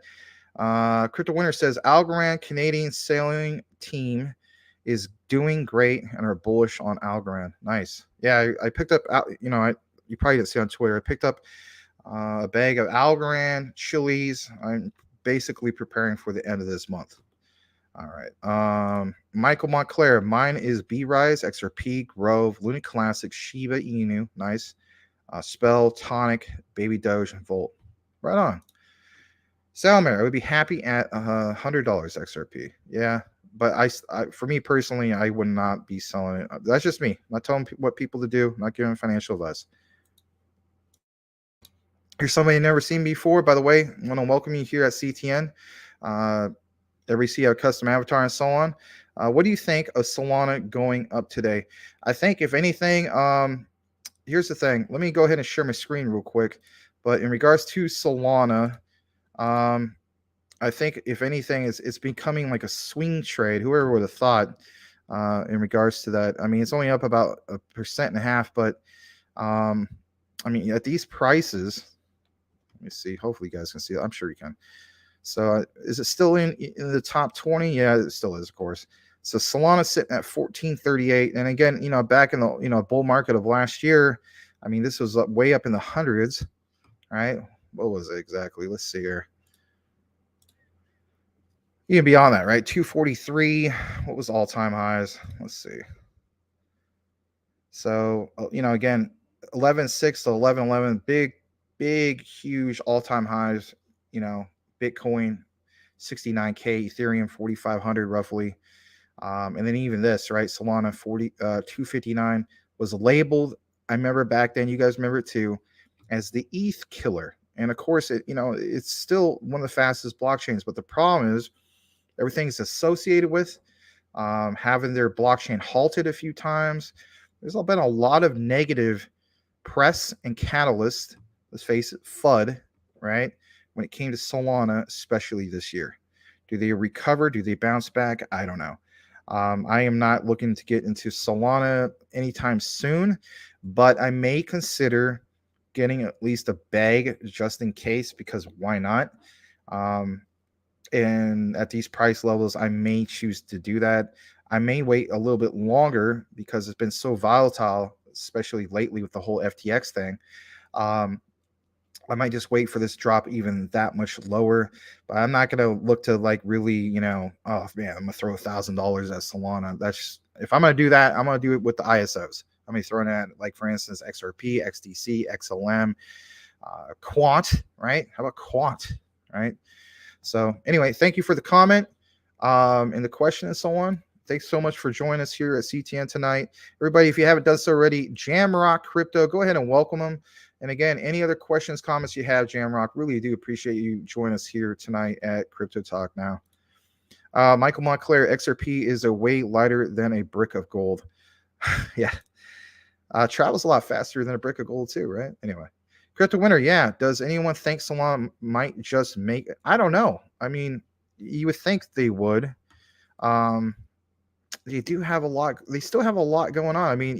Crypto Winter says Algorand Canadian sailing team is doing great and are bullish on Algorand. Nice. Yeah, I picked up, you probably didn't see on Twitter. I picked up a bag of Algorand chilies. I'm basically preparing for the end of this month. All right. Michael Montclair. Mine is B-Rise, XRP, Grove, Luna Classic, Shiba Inu. Nice. Spell, Tonic, Baby Doge, and Volt. Right on. Salmer, I would be happy at $100 XRP. Yeah, but for me personally, I would not be selling it. That's just me. I'm not telling what people to do. I'm not giving financial advice. Here's somebody you've never seen before. By the way, I want to welcome you here at CTN. Every see a custom avatar and so on. What do you think of Solana going up today? I think if anything, here's the thing. Let me go ahead and share my screen real quick. But in regards to Solana, I think if anything, it's becoming like a swing trade. Whoever would have thought in regards to that. I mean, it's only up about 1.5%, but I mean, at these prices, let me see. Hopefully, you guys can see it. I'm sure you can. So, is it still in the top 20? Yeah, it still is, of course. So Solana sitting at 1438, and again, back in the bull market of last year, I mean, this was way up in the hundreds, right? What was it exactly? Let's see here. Even beyond that, right? 243. What was all-time highs? Let's see. So, again, 11.6 to 11.11, big, huge all-time highs. Bitcoin 69K, Ethereum 4,500 roughly. And then even this, right? Solana 259 was labeled. I remember back then, you guys remember it too, as the ETH killer. And of course, it's still one of the fastest blockchains. But the problem is everything's associated with having their blockchain halted a few times. There's been a lot of negative press and catalyst. Let's face it, FUD, right? When it came to Solana, especially this year. Do they recover? Do they bounce back? I don't know. I am not looking to get into Solana anytime soon, but I may consider getting at least a bag just in case, because why not? And at these price levels, I may choose to do that. I may wait a little bit longer because it's been so volatile, especially lately with the whole FTX thing. I might just wait for this drop even that much lower, but I'm not going to look to really, oh man, I'm going to throw $1,000 at Solana. That's if I'm going to do that, I'm going to do it with the ISOs. I'm going to throw in at, for instance, XRP, XDC, XLM, Quant, right? How about Quant, right? So anyway, thank you for the comment and the question and so on. Thanks so much for joining us here at CTN tonight. Everybody, if you haven't done so already, Jamrock Crypto, go ahead and welcome them. And again, any other questions, comments you have, Jamrock, really do appreciate you joining us here tonight at Crypto Talk Now. Michael Montclair, XRP is a way lighter than a brick of gold. Yeah. Travels a lot faster than a brick of gold too, right? Anyway. Crypto Winner, yeah. Does anyone think Solana might just make it? I don't know. I mean, you would think they would. They do have a lot. They still have a lot going on. I mean,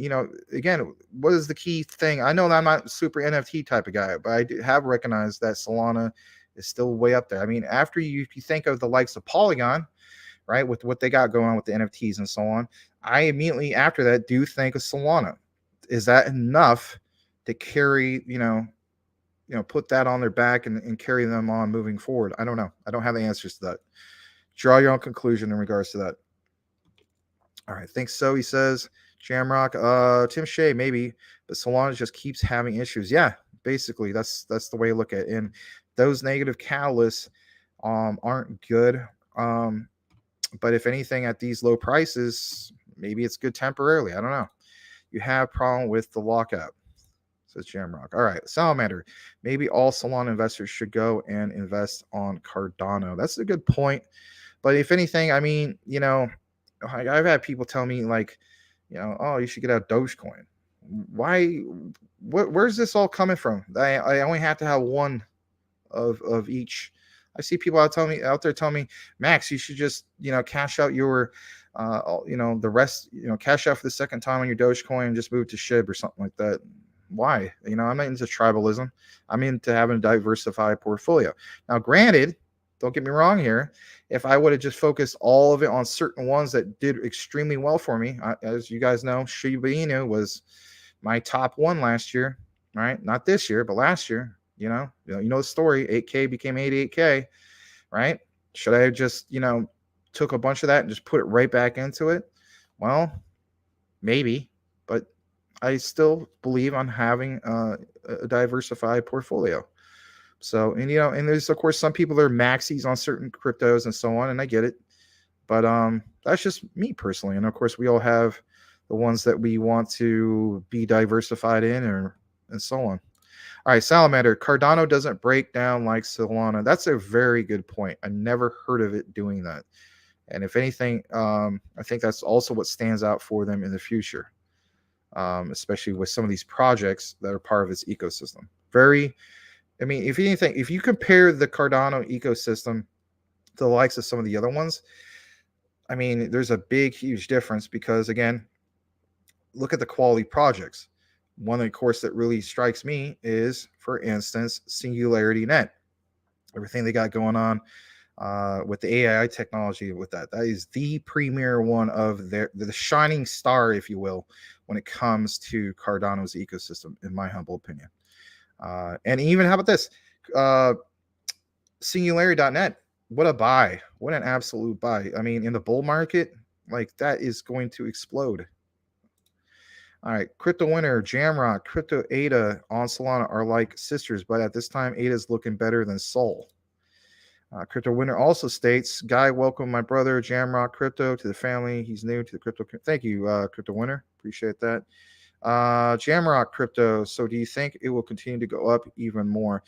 again, what is the key thing? I know that I'm not super NFT type of guy, but I do have recognized that Solana is still way up there. I mean, after you think of the likes of Polygon, right, with what they got going on with the NFTs and so on, I immediately after that do think of Solana. Is that enough to carry, put that on their back and carry them on moving forward? I don't know. I don't have the answers to that. Draw your own conclusion in regards to that. All right. Thanks. So he says, Jamrock, Tim Shea, maybe, but Solana just keeps having issues. Yeah, basically that's the way I look at it. And those negative catalysts aren't good. But if anything, at these low prices, maybe it's good temporarily. I don't know. You have problem with the lockout, says Jamrock. All right, Salamander. Maybe all Solana investors should go and invest on Cardano. That's a good point. But if anything, I mean, I've had people tell me oh, you should get out Dogecoin. Why? Where's this all coming from? I only have to have one of each. I see people out there telling me, Max, you should just cash out your the rest, cash out for the second time on your Dogecoin and just move to SHIB or something like that. Why? I'm not into tribalism. I'm into having a diversified portfolio. Now, granted, don't get me wrong here. If I would have just focused all of it on certain ones that did extremely well for me, as you guys know, Shiba Inu was my top one last year, right? Not this year, but last year. You know the story. 8K became 88K, right? Should I have just took a bunch of that and just put it right back into it? Well, maybe, but I still believe on having a diversified portfolio. So, and and there's of course some people that are maxis on certain cryptos and so on, and I get it. But that's just me personally. And of course, we all have the ones that we want to be diversified in, and so on. All right, Salamander, Cardano doesn't break down like Solana. That's a very good point. I never heard of it doing that. And if anything, I think that's also what stands out for them in the future, especially with some of these projects that are part of its ecosystem. I mean, if anything, if you compare the Cardano ecosystem to the likes of some of the other ones, I mean, there's a big, huge difference because, again, look at the quality projects. One, of course, that really strikes me is, for instance, Singularity Net. Everything they got going on with the AI technology with that is the premier one of the shining star, if you will, when it comes to Cardano's ecosystem, in my humble opinion. And even, how about this? Singularity.net. What a buy. What an absolute buy. I mean, in the bull market, like, that is going to explode. All right, Crypto Winner, Jamrock, Crypto Ada on Solana are like sisters, but at this time, Ada is looking better than Sol. Crypto Winner also states, Guy, welcome my brother Jamrock Crypto to the family. He's new to the crypto. Thank you, Crypto Winner. Appreciate that. Jamrock Crypto. So do you think it will continue to go up even more?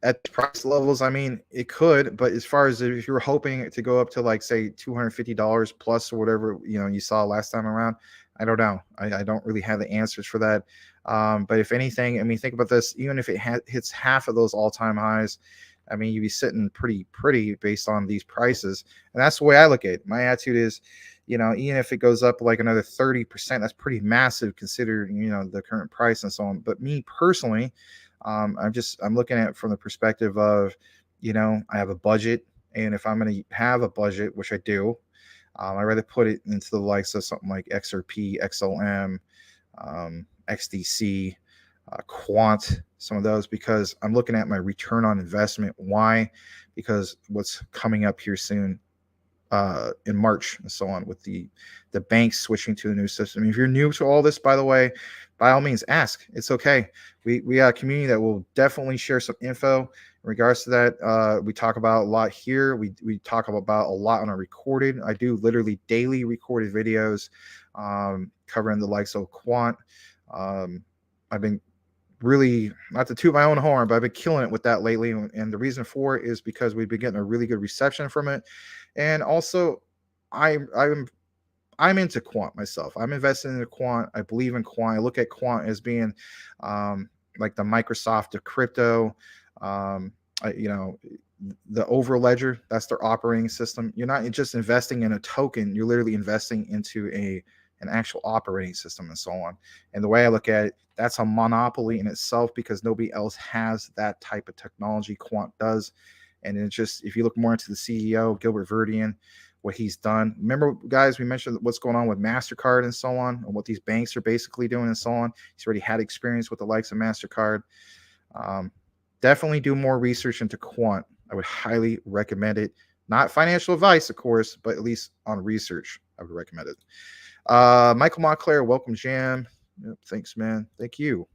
At price levels, I mean, it could, but as far as if you're hoping to go up to, like, say, $250 plus or whatever, you saw last time around, I don't know. I don't really have the answers for that. But if anything, I mean, think about this. Even if it hits half of those all-time highs, I mean, you'd be sitting pretty based on these prices. And that's the way I look at it. My attitude is, even if it goes up like another 30%, that's pretty massive considering, the current price and so on. But me personally, I'm looking at it from the perspective of, I have a budget. And if I'm going to have a budget, which I do, I'd rather put it into the likes of something like XRP, XLM, XDC, Quant, some of those, because I'm looking at my return on investment. Why? Because what's coming up here soon in March and so on with the banks switching to the new system. If you're new to all this, by the way, by all means, ask. It's okay. We got a community that will definitely share some info in regards to that. We talk about a lot here. We talk about a lot on our recorded. I do literally daily recorded videos covering the likes of Quant. I've been really, not to toot my own horn, but I've been killing it with that lately. And the reason for it is because we've been getting a really good reception from it. And also, I'm into Quant myself. I'm invested in the Quant. I believe in Quant. I look at Quant as being like the Microsoft of crypto. The Overledger, that's their operating system. You're not just investing in a token. You're literally investing into an actual operating system and so on. And the way I look at it, that's a monopoly in itself because nobody else has that type of technology. Quant does. And it's just, if you look more into the CEO, Gilbert Verdian, what he's done. Remember, guys, we mentioned what's going on with MasterCard and so on, and what these banks are basically doing and so on. He's already had experience with the likes of MasterCard. Definitely do more research into Quant. I would highly recommend it. Not financial advice, of course, but at least on research, I would recommend it. Michael Montclair, welcome, Jam. Yep, thanks, man. Thank you.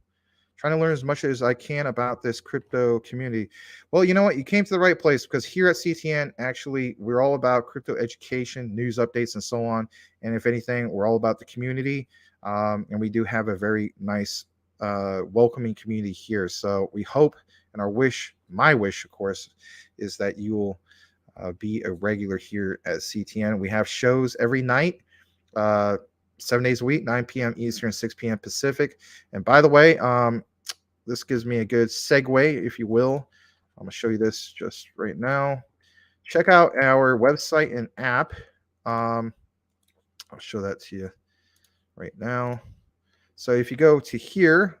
Trying to learn as much as I can about this crypto community. Well, you know what? You came to the right place, because here at CTN, actually, we're all about crypto education, news updates, and so on. And if anything, we're all about the community. And we do have a very nice, welcoming community here. So we hope, and my wish, of course, is that you will be a regular here at CTN. We have shows every night. 7 days a week, 9 p.m. Eastern, 6 p.m. Pacific. And by the way, this gives me a good segue, if you will. I'm going to show you this just right now. Check out our website and app. I'll show that to you right now. So if you go to here,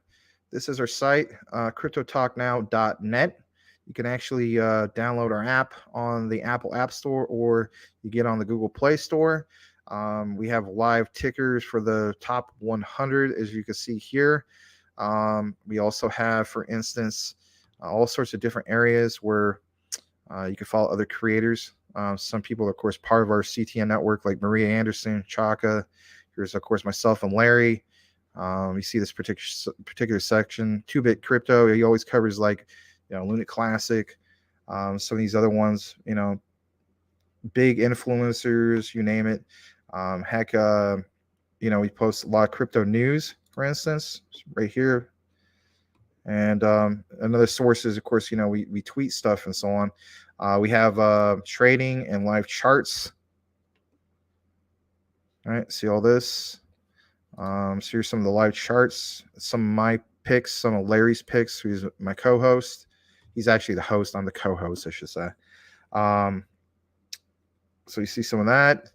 this is our site, cryptotalknow.net. You can actually download our app on the Apple App Store, or you get on the Google Play Store. We have live tickers for the top 100, as you can see here. We also have, for instance, all sorts of different areas where You can follow other creators. Some people are, of course, part of our CTN network, like Maria Anderson, Chaka. Here's, of course, myself and Larry. You see this particular section, 2-Bit Crypto. He always covers, like, Lunatic Classic. Some of these other ones, big influencers, you name it. Heck, we post a lot of crypto news, for instance, right here. And another source is, of course, we tweet stuff and so on. We have trading and live charts. All right, see all this. So here's some of the live charts, some of my picks, some of Larry's picks, who's my co-host. He's actually the host. I'm the co-host, I should say. So you see some of that.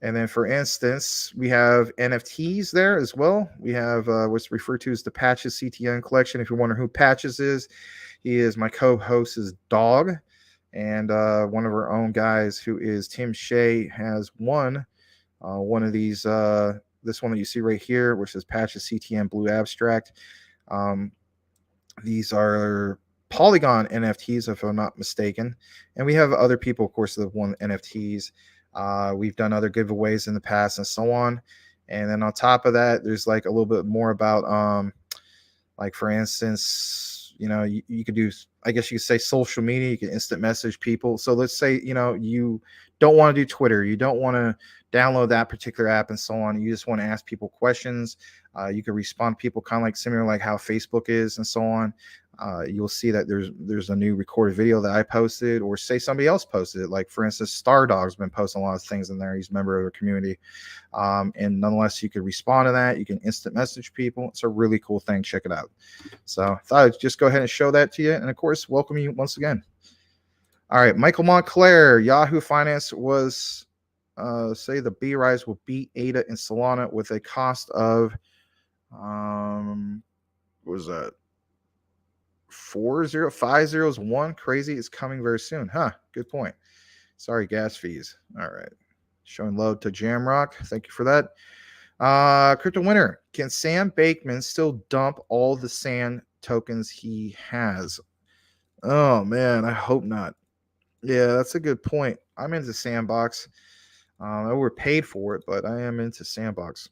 And then, for instance, we have NFTs there as well. We have what's referred to as the Patches CTN collection. If you're wondering who Patches is, he is my co-host's dog. And one of our own guys, who is Tim Shea, has won one of these, this one that you see right here, which is Patches CTN Blue Abstract. These are Polygon NFTs, if I'm not mistaken. And we have other people, of course, that have won NFTs. We've done other giveaways in the past and so on. And then on top of that, there's like a little bit more about, like, for instance, you could do, I guess you could say, social media. You can instant message people. So let's say, you don't want to do Twitter. You don't want to download that particular app and so on. You just want to ask people questions. You can respond to people kind of like similar like how Facebook is and so on. You'll see that there's a new recorded video that I posted, or say somebody else posted it. Like, for instance, Stardog's been posting a lot of things in there. He's a member of the community. And nonetheless, you can respond to that. You can instant message people. It's a really cool thing. Check it out. So I thought I'd just go ahead and show that to you. And of course, welcome you once again. All right, Michael Montclair, Yahoo Finance was say the B Rise will beat ADA and Solana with a cost of what was that? 40501. Crazy. It's coming very soon. Huh. Good point. Sorry, gas fees. All right. Showing love to Jamrock. Thank you for that. Crypto winner. Can Sam Bankman still dump all the sand tokens he has? Oh man, I hope not. Yeah, that's a good point. I'm into Sandbox. I overpaid for it, but I am into Sandbox.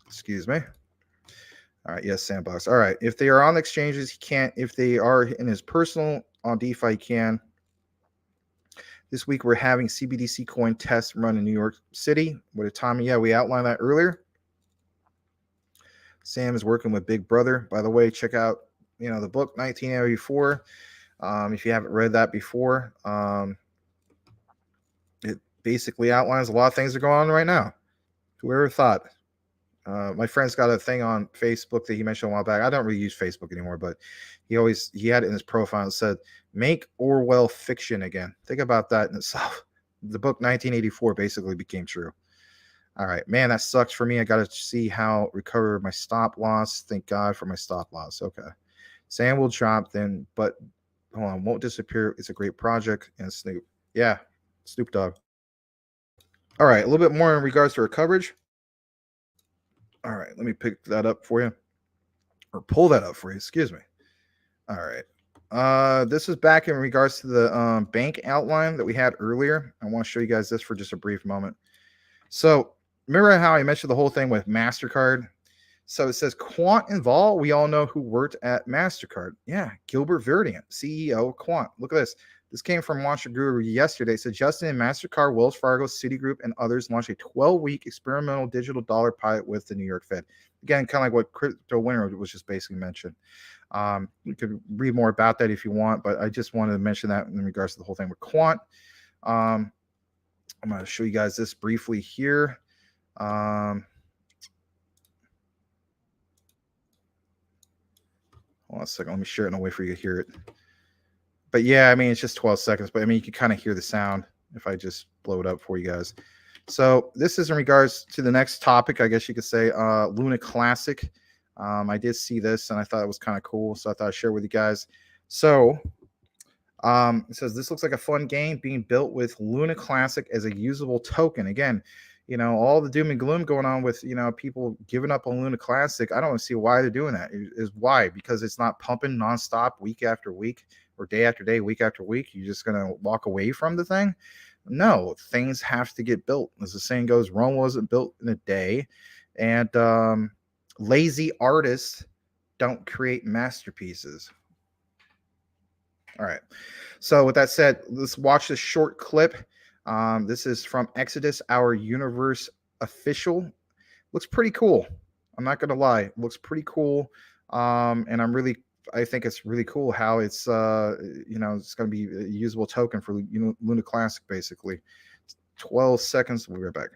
Excuse me. All right, yes, Sandbox. All right, if they are on exchanges, he can't. If they are in his personal on DeFi, he can. This week, we're having CBDC coin tests run in New York City. What a time. Yeah, we outlined that earlier. Sam is working with Big Brother. By the way, check out the book 1984. If you haven't read that before, it basically outlines a lot of things that are going on right now. Whoever thought? My friend's got a thing on Facebook that he mentioned a while back. I don't really use Facebook anymore, but he had it in his profile and said, "Make Orwell fiction again." Think about that in itself. The book 1984 basically became true. All right, man, that sucks for me. I got to see how recover my stop loss. Thank God for my stop loss. Okay. Sam will drop then, but hold on, won't disappear. It's a great project. And Snoop. Yeah, Snoop Dogg. All right, a little bit more in regards to our coverage. All right, let me pick that up for you, or pull that up for you. Excuse me. All right. This is back in regards to the bank outline that we had earlier. I want to show you guys this for just a brief moment. So remember how I mentioned the whole thing with MasterCard? So it says Quant and Vol. We all know who worked at MasterCard. Yeah, Gilbert Verdient, CEO of Quant. Look at this. This came from Launcher Guru yesterday. It said Justin and MasterCard, Wells Fargo, Citigroup, and others launched a 12-week experimental digital dollar pilot with the New York Fed. Again, kind of like what Crypto Winter was just basically mentioned. You could read more about that if you want, but I just wanted to mention that in regards to the whole thing with Quant. I'm going to show you guys this briefly here. Hold on a second. Let me share it in a way for you to hear it. But yeah, I mean, it's just 12 seconds, but I mean, you can kind of hear the sound if I just blow it up for you guys. So this is in regards to the next topic, I guess you could say, Luna Classic. I did see this and I thought it was kind of cool, so I thought I'd share with you guys. So it says, this looks like a fun game being built with Luna Classic as a usable token. Again, all the doom and gloom going on with, people giving up on Luna Classic. I don't see why they're doing that. Is why? Because it's not pumping nonstop week after week or day after day, week after week. You're just going to walk away from the thing? No, things have to get built. As the saying goes, Rome wasn't built in a day. And lazy artists don't create masterpieces. All right. So with that said, let's watch this short clip. This is from Exodus, Our Universe Official. Looks pretty cool. I'm not going to lie. It looks pretty cool. And I think it's really cool how it's, it's going to be a usable token for Luna Classic, basically. 12 seconds. We'll be right back.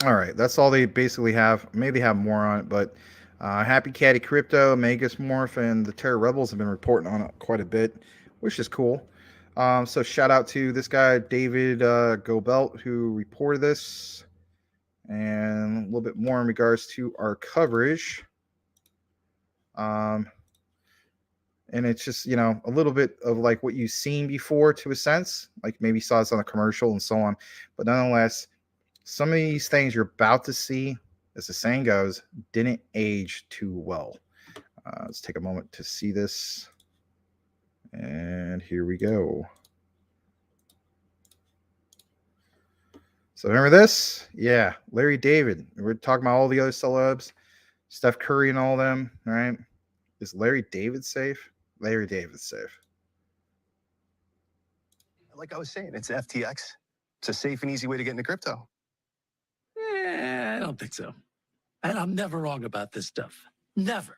All right, that's all they basically have. Maybe they have more on it, but Happy Caddy Crypto, Magus Morph, and the Terror Rebels have been reporting on it quite a bit, which is cool. So shout out to this guy, David Gobelt, who reported this, and a little bit more in regards to our coverage. And it's just, a little bit of like what you've seen before to a sense, like maybe saw this on a commercial and so on. But nonetheless, some of these things you're about to see, as the saying goes, didn't age too well. Let's take a moment to see this. And here we go. So remember this? Yeah, Larry David. We're talking about all the other celebs, Steph Curry and all them, right? Is Larry David safe? Larry David's safe. Like I was saying, it's FTX. It's a safe and easy way to get into crypto. I don't think so. And I'm never wrong about this stuff. Never.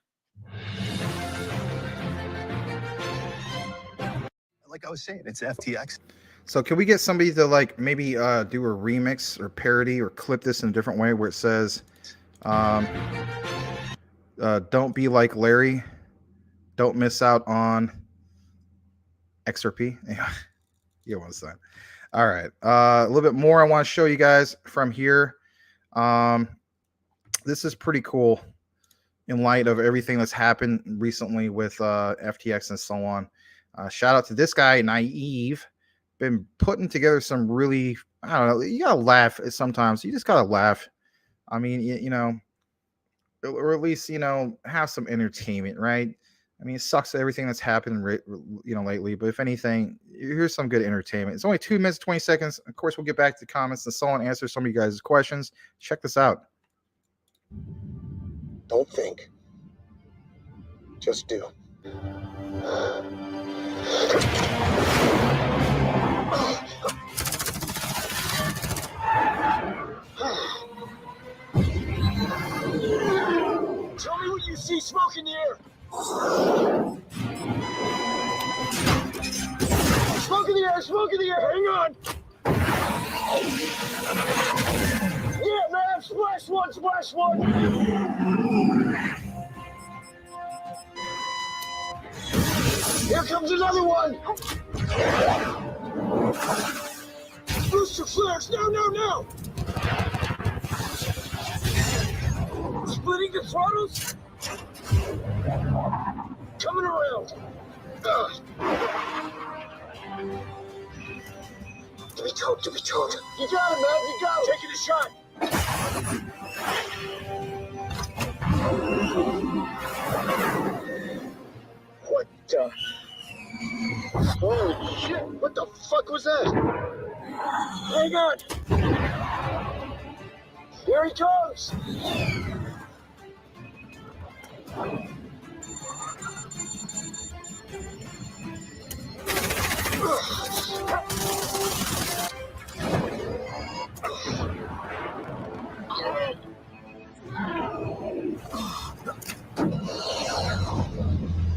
Like I was saying, it's FTX. So can we get somebody to like maybe do a remix or parody or clip this in a different way where it says, don't be like Larry. Don't miss out on XRP. You want that. All right. A little bit more I want to show you guys from here. This is pretty cool in light of everything that's happened recently with FTX and so on. Shout out to this guy, Naive. Been putting together some really, I don't know, you gotta laugh sometimes. You just gotta laugh. I mean, or at least, have some entertainment, right? I mean, it sucks everything that's happened, lately. But if anything, here's some good entertainment. It's only 2 minutes, 20 seconds. Of course, we'll get back to the comments and so on, answer some of you guys' questions. Check this out. Don't think. Just do. Tell me what you see, smoke in the air. Smoke in the air, smoke in the air, hang on. Yeah, man, splash one, splash one. Here comes another one. Booster flares, no. Splitting the throttles. Coming around. To be told. You got it, man. You got it. Taking a shot. What the? Holy shit. What the fuck was that? Hang on. Here he comes.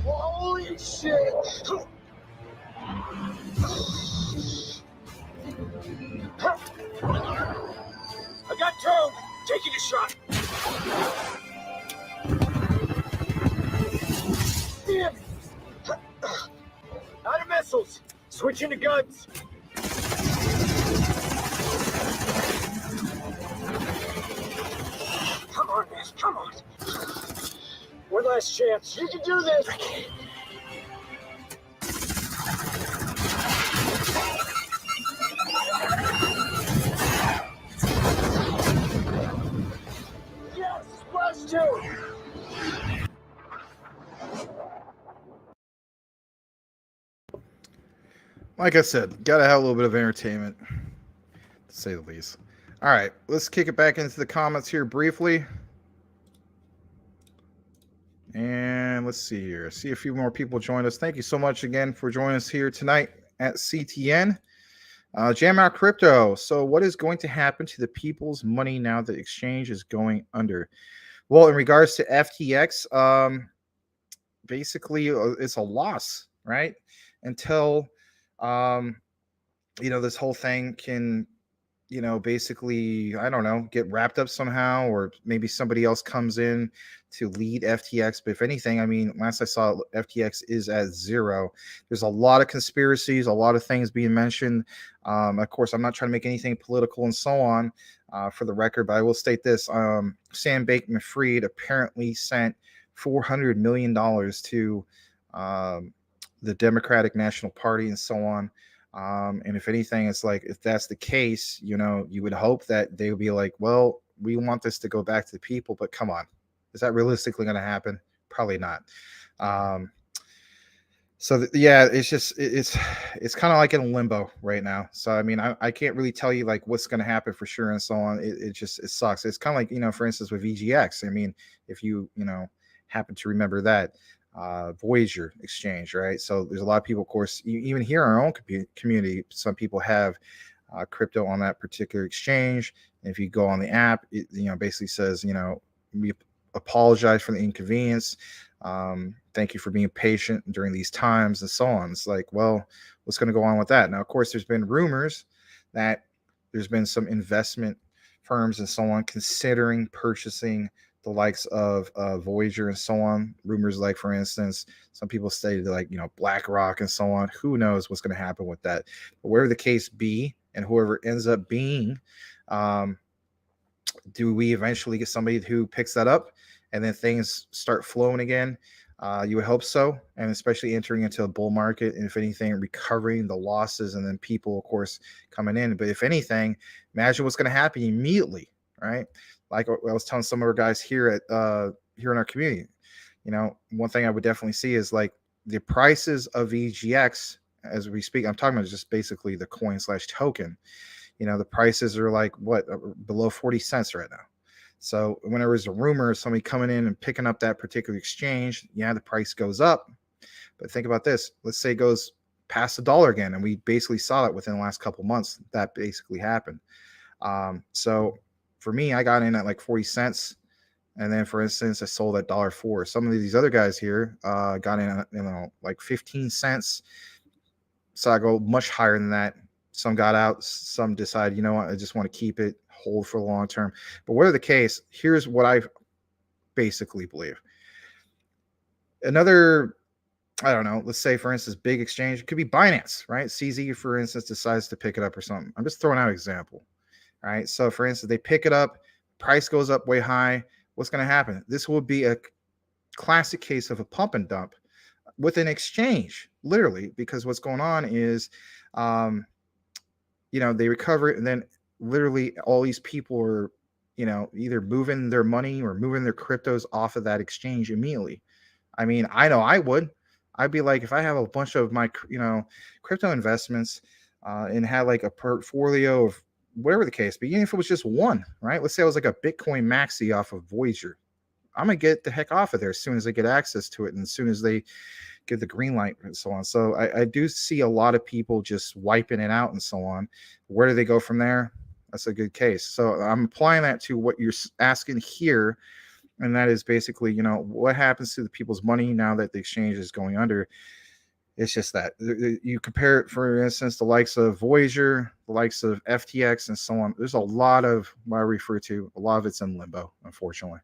Holy shit! I got Toad! Taking a shot! Damn! Out of missiles! Switching to guns! fast. Come on. One last chance. You can do this. Yes, splash two. Like I said, gotta have a little bit of entertainment, to say the least. All right, let's kick it back into the comments here briefly. And let's see here. See a few more people join us. Thank you so much again for joining us here tonight at CTN. Jam Out Crypto. So what is going to happen to the people's money now that exchange is going under? Well, in regards to FTX, basically it's a loss, right? Until, this whole thing can, basically, I don't know, get wrapped up somehow, or maybe somebody else comes in to lead FTX. But if anything, I mean, last I saw, FTX is at zero. There's a lot of conspiracies, a lot of things being mentioned. Of course, I'm not trying to make anything political and so on, for the record, but I will state this. Sam Bankman-Fried apparently sent $400 million to the Democratic National Party and so on. And if anything, it's like, if that's the case, you would hope that they would be like, well, we want this to go back to the people, but come on, is that realistically going to happen? Probably not. Yeah, it's just, it's kind of like in limbo right now. So, I mean, I can't really tell you like what's going to happen for sure and so on. It sucks. It's kind of like, for instance, with VGX. I mean, if you happen to remember that, Voyager exchange, right? So there's a lot of people, of course, even here in our own community, some people have crypto on that particular exchange. And if you go on the app, it basically says, we apologize for the inconvenience. Thank you for being patient during these times and so on. It's like, well, what's going to go on with that? Now, of course, there's been rumors that there's been some investment firms and so on considering purchasing the likes of Voyager and so on. Rumors like, for instance, some people stated like, BlackRock and so on. Who knows what's going to happen with that? But whatever the case be, and whoever ends up being, do we eventually get somebody who picks that up and then things start flowing again? You would hope so, and especially entering into a bull market, and if anything, recovering the losses, and then people, of course, coming in. But if anything, imagine what's going to happen immediately, right? Like I was telling some of our guys here at here in our community, one thing I would definitely see is like the prices of VGX as we speak. I'm talking about just basically the coin / token. The prices are like below 40 cents right now. So whenever there's a rumor of somebody coming in and picking up that particular exchange, the price goes up. But think about this. Let's say it goes past $1 again. And we basically saw that within the last couple months. That basically happened. So for me, I got in at like 40 cents. And then, for instance, I sold at $1.04. Some of these other guys here got in at, like 15 cents. So I go much higher than that. Some got out. Some decide, what, I just want to keep it, hold for the long term. But whatever the case, here's what I basically believe. Another, I don't know, let's say, for instance, big exchange, it could be Binance, right? CZ, for instance, decides to pick it up or something. I'm just throwing out an example. All right. So, for instance, they pick it up, price goes up way high. What's going to happen? This will be a classic case of a pump and dump with an exchange, literally, because what's going on is, they recover it, and then literally all these people are, either moving their money or moving their cryptos off of that exchange immediately. I mean, I know I would. I'd be like, if I have a bunch of my, crypto investments and had like a portfolio of whatever the case, but even if it was just one, right? Let's say it was like a Bitcoin maxi off of Voyager. I'm going to get the heck off of there as soon as I get access to it and as soon as they give the green light and so on. So I do see a lot of people just wiping it out and so on. Where do they go from there? That's a good case. So I'm applying that to what you're asking here. And that is basically, what happens to the people's money now that the exchange is going under? It's just that you compare it, for instance, the likes of Voyager, the likes of FTX and so on. There's a lot of what I refer to, a lot of it's in limbo, unfortunately.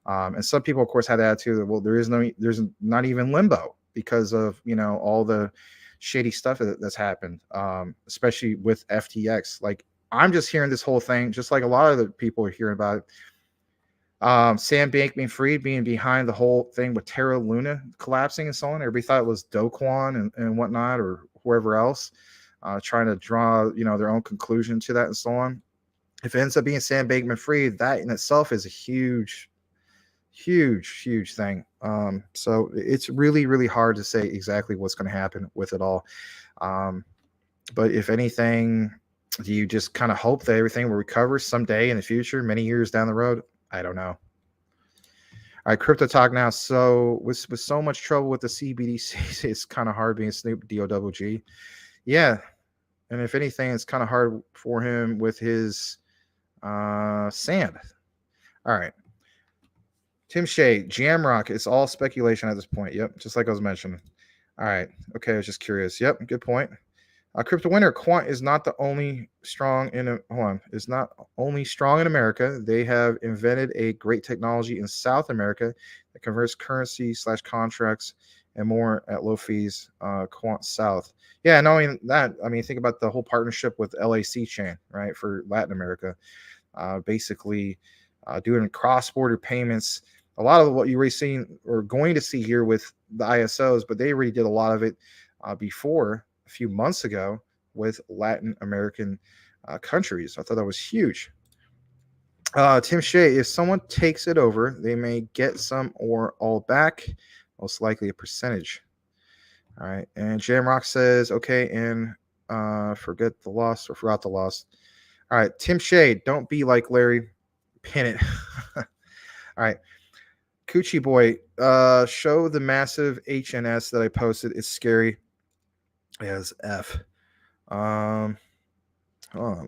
And some people, of course, had the attitude that, well, there's not even limbo because of, all the shady stuff that's happened, especially with FTX. Like, I'm just hearing this whole thing, just like a lot of the people are hearing about it. Sam Bankman-Fried being behind the whole thing with Terra Luna collapsing and so on. Everybody thought it was Do Kwon and whatnot, or whoever else, trying to draw, their own conclusion to that and so on. If it ends up being Sam Bankman-Fried, that in itself is a huge thing. So it's really, really hard to say exactly what's going to happen with it all. But if anything, do you just kind of hope that everything will recover someday in the future, many years down the road? I don't know. All right, crypto talk now. So with so much trouble with the CBDCs, it's kind of hard being Snoop DOWG. Yeah. And if anything, it's kind of hard for him with his sand. All right. Tim Shea, Jamrock, it's all speculation at this point. Yep, just like I was mentioning. All right. Okay, I was just curious. Yep, good point. Crypto winner, Quant is not the only strong in is not only strong in America. They have invented a great technology in South America that converts currency / contracts and more at low fees. Quant South. Yeah, knowing that, think about the whole partnership with LAC chain, right, for Latin America. Basically doing cross-border payments. A lot of what you're already seeing or going to see here with the ISOs, but they already did a lot of it before a few months ago with Latin American countries. I thought that was huge. Tim Shea, if someone takes it over, they may get some or all back, most likely a percentage. All right. And Jamrock says, okay, and forgot the loss. All right. Tim Shea, don't be like Larry. Pin it. All right. Coochie Boy, show the massive HNS that I posted. It's scary as F. Let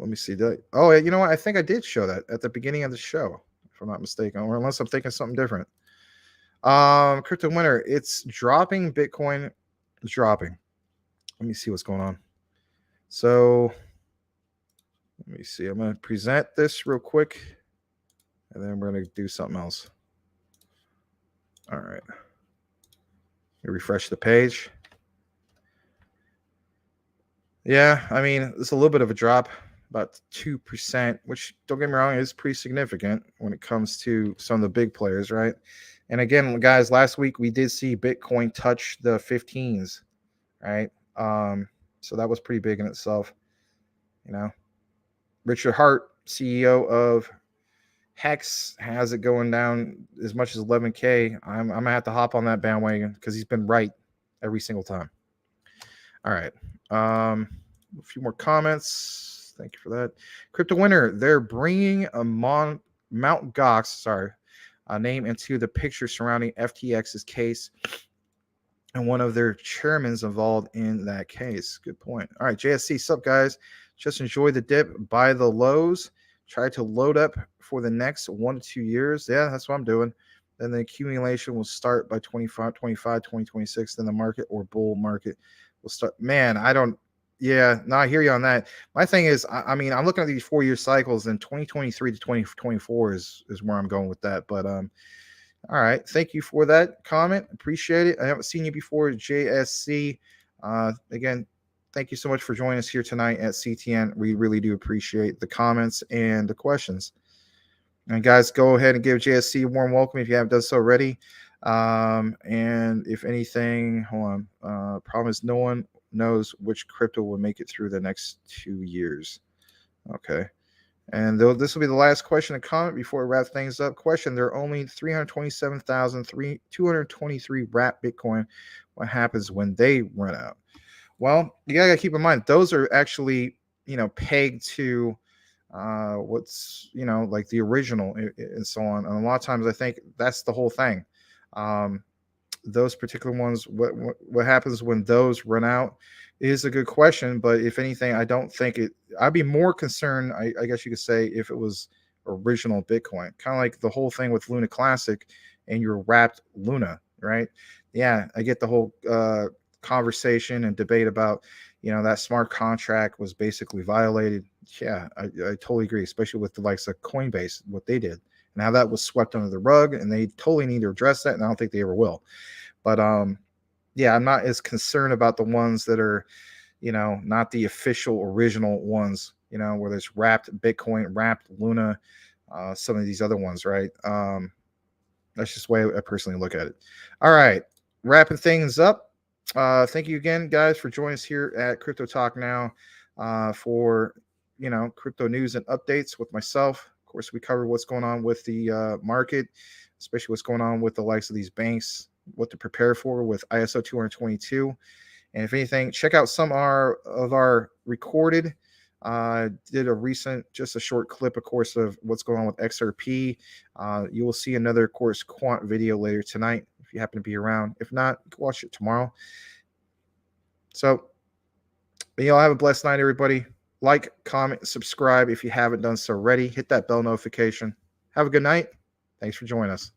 me see that. Oh, you know what? I think I did show that at the beginning of the show, if I'm not mistaken, or unless I'm thinking something different. Crypto winner, it's dropping. Bitcoin is dropping. Let me see what's going on. So let me see. I'm going to present this real quick, and then we're going to do something else. All right. Refresh the page. Yeah, it's a little bit of a drop, about 2%, which, don't get me wrong, is pretty significant when it comes to some of the big players, right? And again, guys, last week we did see Bitcoin touch the 15s, right? So that was pretty big in itself. Richard Hart, CEO of Hex, has it going down as much as 11K. I'm gonna have to hop on that bandwagon because he's been right every single time. All right. A few more comments. Thank you for that. Crypto winner, they're bringing a Mount Gox, name into the picture surrounding FTX's case, and one of their chairmen's involved in that case. Good point. All right, JSC, sup guys? Just enjoy the dip, buy the lows, try to load up for the next 1 to 2 years. Yeah, that's what I'm doing. Then the accumulation will start by 2026. Then the market or bull market will start. Man, I hear you on that. My thing is, I'm looking at these 4-year cycles, and 2023 to 2024 is where I'm going with that. But all right, thank you for that comment. Appreciate it. I haven't seen you before, JSC. Again, thank you so much for joining us here tonight at CTN. We really do appreciate the comments and the questions. And guys, go ahead and give JSC a warm welcome if you haven't done so already. And if anything, hold on. Problem is, no one knows which crypto will make it through the next 2 years. Okay. And this will be the last question and comment before we wrap things up. Question: there are only 327,223 wrapped Bitcoin. What happens when they run out? Well, you gotta keep in mind those are actually pegged to what's like the original and so on. And a lot of times I think that's the whole thing. Those particular ones, what happens when those run out is a good question. But if anything, I don't think I'd be more concerned, I guess you could say, if it was original Bitcoin, kind of like the whole thing with Luna Classic and your wrapped Luna, right? Yeah, I get the whole conversation and debate about that smart contract was basically violated. Yeah, I totally agree, especially with the likes of Coinbase, what they did and how that was swept under the rug, and they totally need to address that, and I don't think they ever will. But yeah, I'm not as concerned about the ones that are not the official original ones, where there's wrapped Bitcoin, wrapped Luna, some of these other ones, right? That's just the way I personally look at it. All right, wrapping things up. Thank you again, guys, for joining us here at Crypto Talk Now for crypto news and updates with myself. Of course, we cover what's going on with the market, especially what's going on with the likes of these banks, what to prepare for with ISO 222. And if anything, check out some of our recorded. Did a recent, just a short clip, of course, of what's going on with XRP. You will see another, of course, quant video later tonight if you happen to be around. If not, you can watch it tomorrow. So, y'all have a blessed night, everybody. Like, comment, subscribe if you haven't done so already. Hit that bell notification. Have a good night. Thanks for joining us.